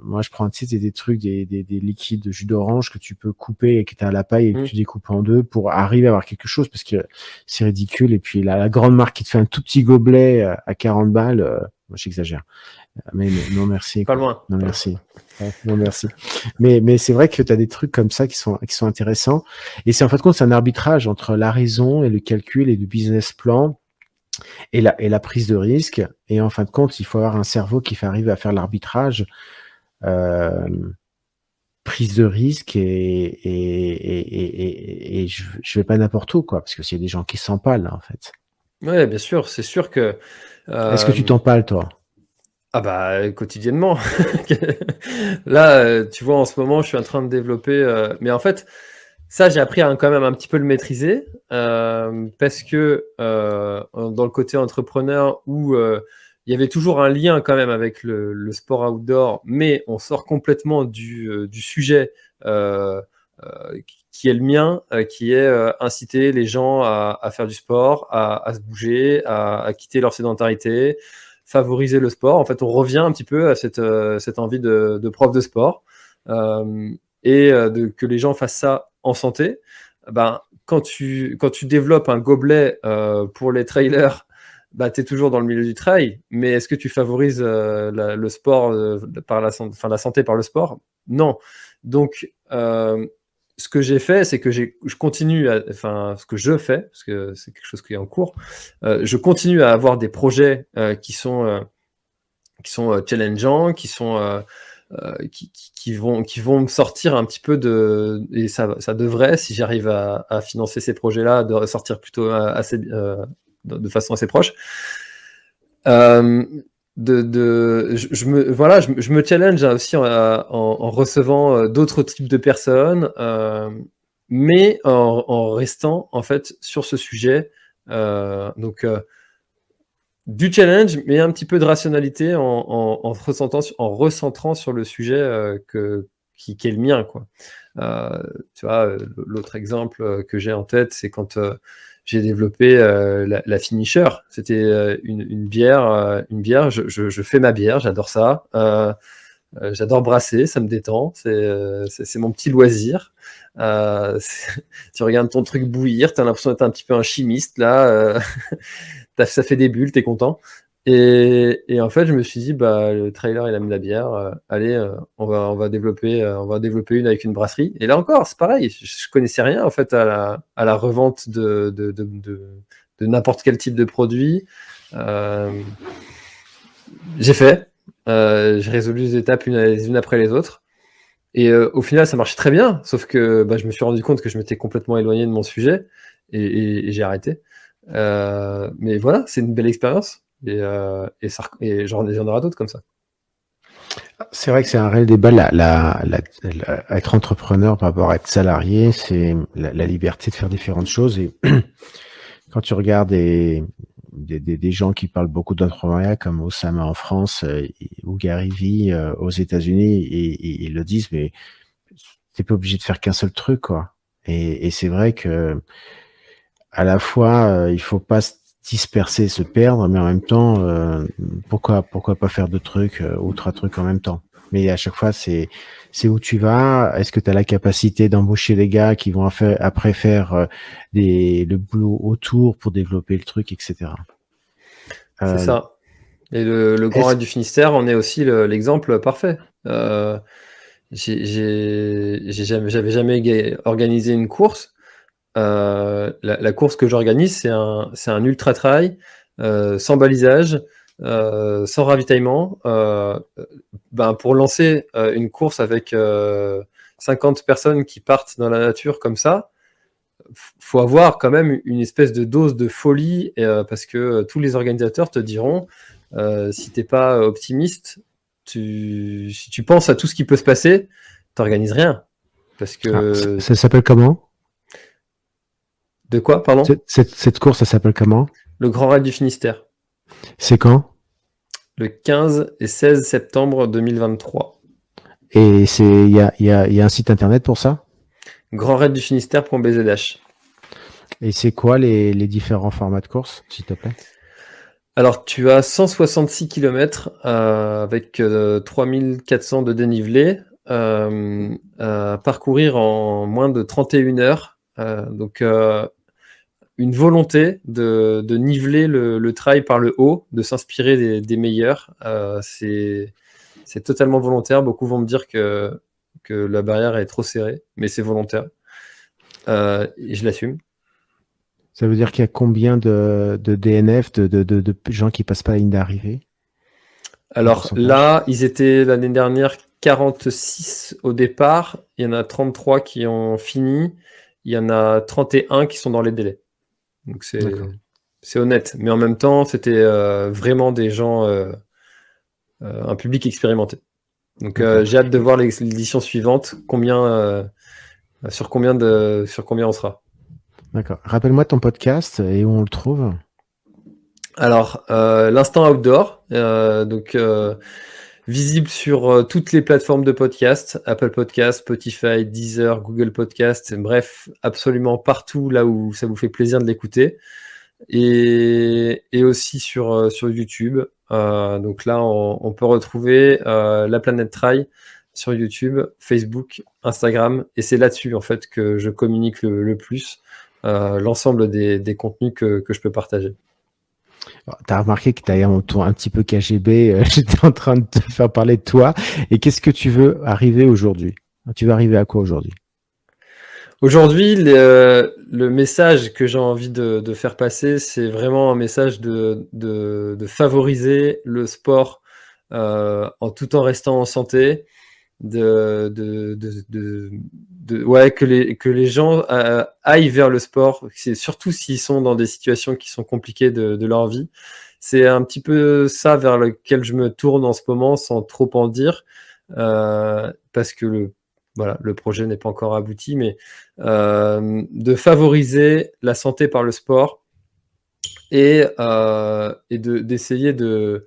Moi, je prends des trucs, des liquides de jus d'orange que tu peux couper et que tu as à la paille et que tu découpes en deux pour arriver à avoir quelque chose parce que c'est ridicule. Et puis la grande marque qui te fait un tout petit gobelet à 40 balles, moi j'exagère. Mais non, merci. Pas loin. Non, merci. Ouais, non, merci. Mais c'est vrai que tu as des trucs comme ça qui sont intéressants. Et c'est en fin de compte, c'est un arbitrage entre la raison et le calcul et le business plan et la prise de risque. Et en fin de compte, il faut avoir un cerveau qui arrive à faire l'arbitrage, prise de risque et je vais pas n'importe où, quoi, parce que s'il y a des gens qui s'empalent, en fait. Ouais, bien sûr, c'est sûr que. Est-ce que tu t'empales, toi? Ah bah quotidiennement. Là, tu vois, en ce moment, je suis en train de développer. Mais en fait, ça, j'ai appris à quand même un petit peu le maîtriser parce que dans le côté entrepreneur où il y avait toujours un lien quand même avec le sport outdoor, mais on sort complètement du sujet qui est le mien, qui est inciter les gens à faire du sport, à se bouger, à quitter leur sédentarité, favoriser le sport. En fait, on revient un petit peu à cette envie de prof de sport que les gens fassent ça en santé. Ben, quand tu développes un gobelet pour les trailers, bah, tu es toujours dans le milieu du trail, mais est-ce que tu favorises le sport par la santé par le sport? Non. Donc, ce que j'ai fait, c'est que je continue, ce que je fais, parce que c'est quelque chose qui est en cours, je continue à avoir des projets qui sont challengeants, qui vont me sortir un petit peu et ça devrait, si j'arrive à financer ces projets-là, de sortir plutôt de façon assez proche. Je me challenge aussi en recevant d'autres types de personnes, mais en restant en fait sur ce sujet. Du challenge, mais un petit peu de rationalité en recentrant sur le sujet qui est le mien, quoi. Tu vois, l'autre exemple que j'ai en tête, c'est quand j'ai développé la Finisher. C'était une bière. Je fais ma bière, j'adore ça. J'adore brasser, ça me détend. C'est mon petit loisir. Tu regardes ton truc bouillir, t'as l'impression d'être un petit peu un chimiste là. Ça fait des bulles, t'es content. Et en fait, je me suis dit, bah, le trailer, il aime la bière. Allez, on va développer une avec une brasserie. Et là encore, c'est pareil. Je connaissais rien en fait à la revente de n'importe quel type de produit. J'ai fait. J'ai résolu les étapes une après les autres. Et au final, ça marchait très bien. Sauf que je me suis rendu compte que je m'étais complètement éloigné de mon sujet et j'ai arrêté. Mais voilà, c'est une belle expérience et j'en aurai d'autres comme ça. C'est vrai que c'est un réel débat. Être entrepreneur par rapport à être salarié, c'est la liberté de faire différentes choses. Et quand tu regardes des gens qui parlent beaucoup d'entrepreneuriat, comme Osama en France ou Gary Vee aux États-Unis, et ils le disent, mais t'es pas obligé de faire qu'un seul truc, quoi. Et c'est vrai que à la fois, il faut pas se disperser, se perdre, mais en même temps, pourquoi pas faire deux trucs ou trois trucs en même temps? Mais à chaque fois, c'est où tu vas. Est-ce que tu as la capacité d'embaucher des gars qui vont après faire le boulot autour pour développer le truc, etc. C'est ça. Et le Grand Raid du Finistère en est aussi l'exemple parfait. J'avais jamais organisé une course. La course que j'organise, c'est un ultra trail sans balisage, sans ravitaillement. Pour lancer une course avec 50 personnes qui partent dans la nature comme ça, faut avoir quand même une espèce de dose de folie parce que tous les organisateurs te diront si t'es pas optimiste, si tu penses à tout ce qui peut se passer, t'organises rien. Parce que ça s'appelle comment? De quoi, pardon? Cette course, ça s'appelle comment? Le Grand Raid du Finistère. C'est quand? Le 15 et 16 septembre 2023. Et il y a un site internet pour ça? GrandRaidDuFinistère.bzh. Et c'est quoi les différents formats de course, s'il te plaît? Alors, tu as 166 km avec 3400 de dénivelé à parcourir en moins de 31 heures. Donc, une volonté de niveler le trail par le haut, de s'inspirer des meilleurs. C'est totalement volontaire. Beaucoup vont me dire que la barrière est trop serrée, mais c'est volontaire. Et je l'assume. Ça veut dire qu'il y a combien de DNF, de gens qui passent pas la ligne d'arrivée? Alors là, ils étaient l'année dernière 46 au départ. Il y en a 33 qui ont fini. Il y en a 31 qui sont dans les délais. Donc c'est honnête. Mais en même temps, c'était vraiment des gens, un public expérimenté. Donc j'ai hâte de voir l'édition suivante, sur combien on sera. D'accord. Rappelle-moi ton podcast et où on le trouve. Alors, l'instant outdoor, visible sur toutes les plateformes de podcast, Apple Podcast, Spotify, Deezer, Google Podcast, bref, absolument partout là où ça vous fait plaisir de l'écouter. Et aussi sur YouTube. Donc là, on peut retrouver La Planète Trail sur YouTube, Facebook, Instagram. Et c'est là-dessus, en fait, que je communique le plus l'ensemble des contenus que je peux partager. Tu as remarqué que d'ailleurs mon ton un petit peu KGB, j'étais en train de te faire parler de toi. Et qu'est-ce que tu veux arriver aujourd'hui? Tu veux arriver à quoi aujourd'hui? Aujourd'hui, le message que j'ai envie de faire passer, c'est vraiment un message de favoriser le sport tout en restant en santé, que les gens aillent vers le sport, c'est surtout s'ils sont dans des situations qui sont compliquées de leur vie. C'est un petit peu ça vers lequel je me tourne en ce moment, sans trop en dire, parce que le projet n'est pas encore abouti, mais de favoriser la santé par le sport et d'essayer de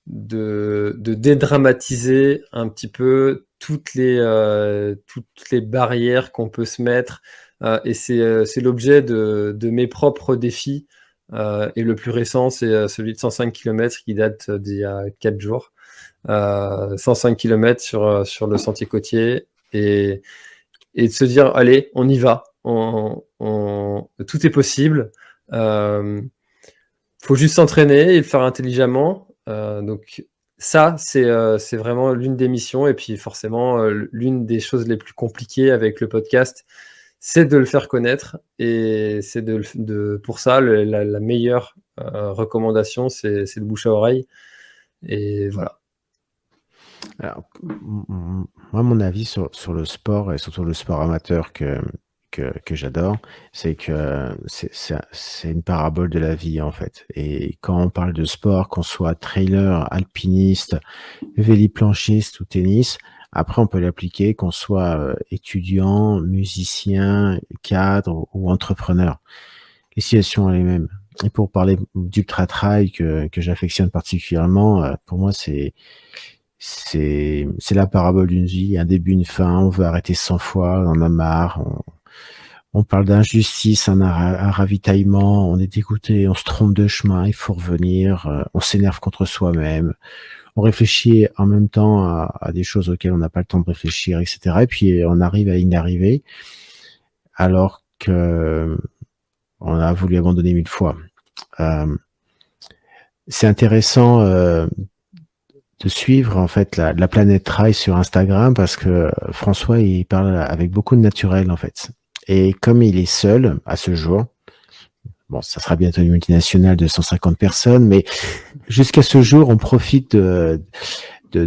dédramatiser un petit peu toutes les barrières qu'on peut se mettre. Et c'est l'objet de mes propres défis. Et le plus récent, c'est celui de 105 km qui date d'il y a 4 jours. 105 km sur le sentier côtier. Et de se dire, allez, on y va. Tout est possible. Faut juste s'entraîner et le faire intelligemment. Donc ça, c'est vraiment l'une des missions. Et puis forcément, l'une des choses les plus compliquées avec le podcast, c'est de le faire connaître. Et c'est pour ça, la meilleure recommandation, c'est le bouche à oreille. Et voilà. Alors, moi, mon avis sur le sport, et surtout le sport amateur que j'adore, c'est que c'est une parabole de la vie, en fait. Et quand on parle de sport, qu'on soit trailer, alpiniste, véliplanchiste ou tennis, après, on peut l'appliquer, qu'on soit étudiant, musicien, cadre ou entrepreneur. Les situations sont les mêmes. Et pour parler d'ultra trail que j'affectionne particulièrement, pour moi, c'est la parabole d'une vie, un début, une fin. On veut arrêter 100 fois, on en a marre. On parle d'injustice, un ravitaillement, on est dégoûté, on se trompe de chemin, il faut revenir, on s'énerve contre soi-même, on réfléchit en même temps à des choses auxquelles on n'a pas le temps de réfléchir, etc. Et puis on arrive à la ligne d'arrivée, alors que on a voulu abandonner 1000 fois. C'est intéressant de suivre en fait la planète Trail sur Instagram, parce que François, il parle avec beaucoup de naturel en fait. Et comme il est seul à ce jour, bon, ça sera bientôt une multinationale de 150 personnes, mais jusqu'à ce jour, on profite de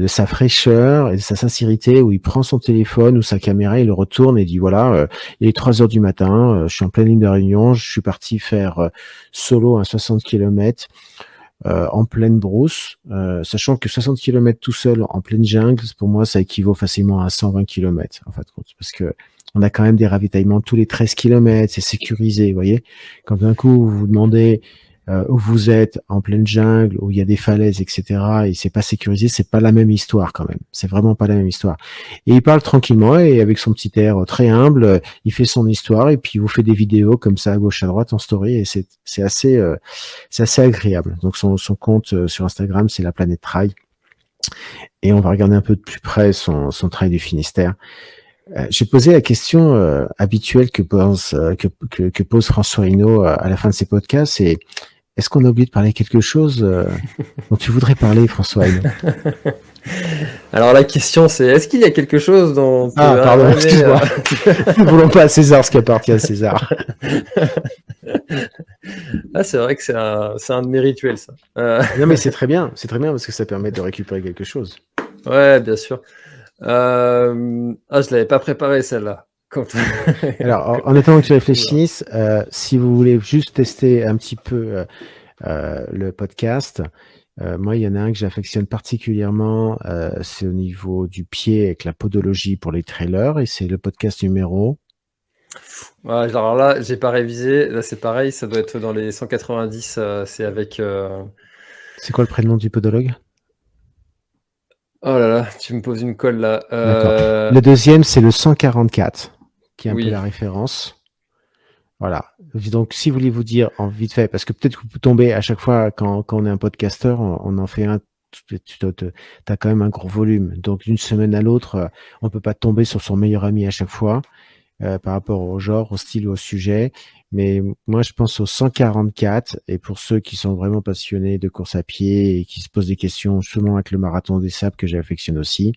sa fraîcheur et de sa sincérité, où il prend son téléphone ou sa caméra, il le retourne et dit voilà, il est 3 heures du matin, je suis en pleine ligne de réunion, je suis parti faire solo un 60 km en pleine brousse, sachant que 60 km tout seul en pleine jungle, pour moi, ça équivaut facilement à 120 km, en fait, parce que on a quand même des ravitaillements tous les 13 km, c'est sécurisé, vous voyez. Quand d'un coup, vous vous demandez où vous êtes en pleine jungle, où il y a des falaises, etc., et c'est pas sécurisé, c'est pas la même histoire quand même. C'est vraiment pas la même histoire. Et il parle tranquillement et avec son petit air très humble, il fait son histoire et puis il vous fait des vidéos comme ça à gauche à droite en story et c'est assez agréable. Donc son compte sur Instagram, c'est La Planète Trail. Et on va regarder un peu de plus près son trail du Finistère. J'ai posé la question habituelle que pose François Hinault à la fin de ses podcasts, c'est est-ce qu'on a oublié de parler quelque chose dont tu voudrais parler, François Hinault? Alors la question c'est, est-ce qu'il y a quelque chose dont... pardon, excuse-moi. Ne voulons pas à César ce qui appartient à César. Ah, c'est vrai que c'est un de mes rituels, ça. Non mais c'est très bien parce que ça permet de récupérer quelque chose. Ouais, bien sûr. Je l'avais pas préparé celle-là. Alors, en attendant que tu réfléchisses, si vous voulez juste tester un petit peu le podcast, moi, il y en a un que j'affectionne particulièrement, c'est au niveau du pied avec la podologie pour les trailers, et c'est le podcast numéro... Ouais, alors là, j'ai pas révisé. Là, c'est pareil, ça doit être dans les 190. C'est avec... C'est quoi le prénom du podologue? Oh là là, tu me poses une colle là. D'accord. Le deuxième, c'est le 144, qui est un Oui. peu la référence. Voilà. Donc, si vous voulez vous dire en vite fait, parce que peut-être que vous tombez à chaque fois quand on est un podcasteur, on en fait un, tu as quand même un gros volume. Donc, d'une semaine à l'autre, on peut pas tomber sur son meilleur ami à chaque fois par rapport au genre, au style, au sujet. Mais moi, je pense au 144. Et pour ceux qui sont vraiment passionnés de course à pied et qui se posent des questions, souvent avec le marathon des sables que j'affectionne aussi,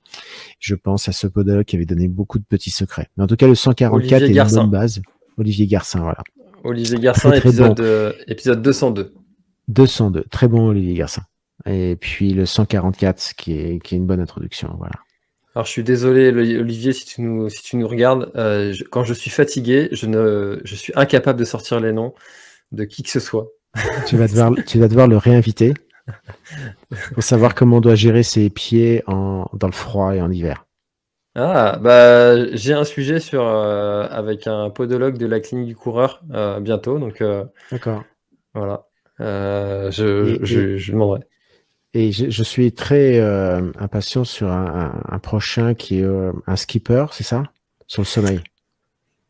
je pense à ce podologue qui avait donné beaucoup de petits secrets. Mais en tout cas, le 144 est une bonne base. Olivier Garcin, voilà. Olivier Garcin, très épisode, bon. Épisode 202. 202, très bon Olivier Garcin. Et puis le 144 qui est une bonne introduction, voilà. Alors je suis désolé Olivier si tu nous regardes, quand je suis fatigué, je suis incapable de sortir les noms de qui que ce soit. Tu vas devoir le réinviter pour savoir comment on doit gérer ses pieds dans le froid et en hiver. Ah, bah j'ai un sujet avec un podologue de la clinique du coureur bientôt, donc d'accord. Voilà, je demanderai. Et je suis très impatient sur un prochain qui est un skipper, c'est ça? Sur le sommeil.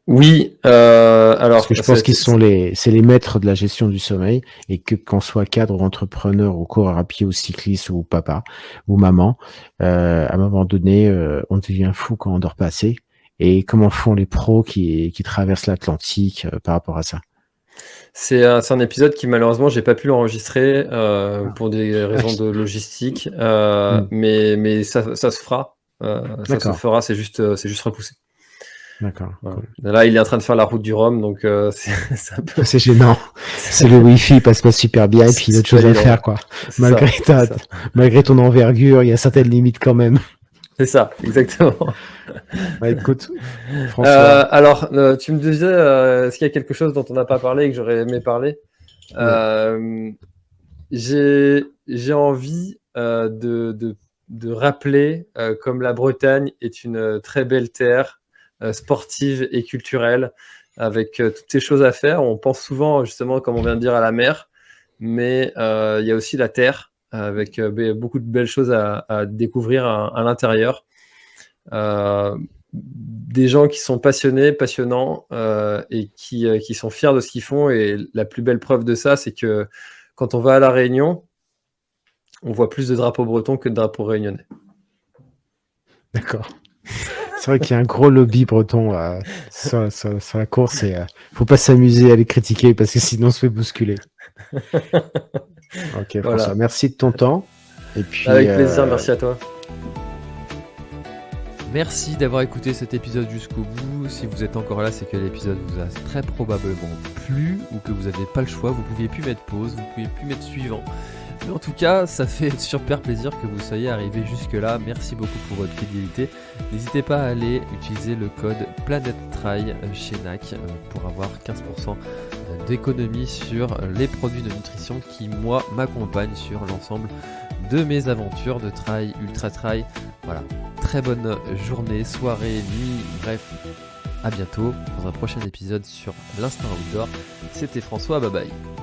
Oui, alors... Parce que je pense qu'ils sont c'est les maîtres de la gestion du sommeil et qu'on soit cadre ou entrepreneur ou coureur à pied ou cycliste ou papa ou maman, à un moment donné, on devient fou quand on dort pas assez. Et comment font les pros qui traversent l'Atlantique par rapport à ça? C'est un épisode qui malheureusement j'ai pas pu l'enregistrer pour des raisons de logistique, mais ça se fera, ça se fera, c'est juste repoussé. D'accord. Voilà. Cool. Là, il est en train de faire la route du Rhum, donc c'est gênant. C'est le Wi-Fi passe pas super bien et puis il y a autre chose à faire, quoi. Malgré ton envergure, il y a certaines limites quand même. C'est ça, exactement. Ouais, écoute, François. Alors, tu me disais, est-ce qu'il y a quelque chose dont on n'a pas parlé et que j'aurais aimé parler? J'ai envie de rappeler comme la Bretagne est une très belle terre sportive et culturelle, avec toutes ces choses à faire. On pense souvent, justement, comme on vient de dire, à la mer, mais il y a aussi la terre, avec beaucoup de belles choses à découvrir à l'intérieur. Des gens qui sont passionnants et qui sont fiers de ce qu'ils font. Et la plus belle preuve de ça, c'est que quand on va à La Réunion, on voit plus de drapeaux bretons que de drapeaux réunionnais. D'accord. C'est vrai qu'il y a un gros lobby breton sur la course et faut pas s'amuser à les critiquer parce que sinon on se fait bousculer. Ok, François, voilà. Merci de ton temps. Et puis, avec plaisir, merci à toi. Merci d'avoir écouté cet épisode jusqu'au bout. Si vous êtes encore là, c'est que l'épisode vous a très probablement plu ou que vous n'avez pas le choix. Vous ne pouviez plus mettre pause, vous ne pouviez plus mettre suivant. Mais en tout cas, ça fait super plaisir que vous soyez arrivés jusque-là. Merci beaucoup pour votre fidélité. N'hésitez pas à aller utiliser le code PlanèteTrail chez NAC pour avoir 15% d'économie sur les produits de nutrition qui, moi, m'accompagnent sur l'ensemble de mes aventures de trail, ultra trail. Voilà, très bonne journée, soirée, nuit, bref, à bientôt dans un prochain épisode sur l'Instinct Outdoor. C'était François, bye bye.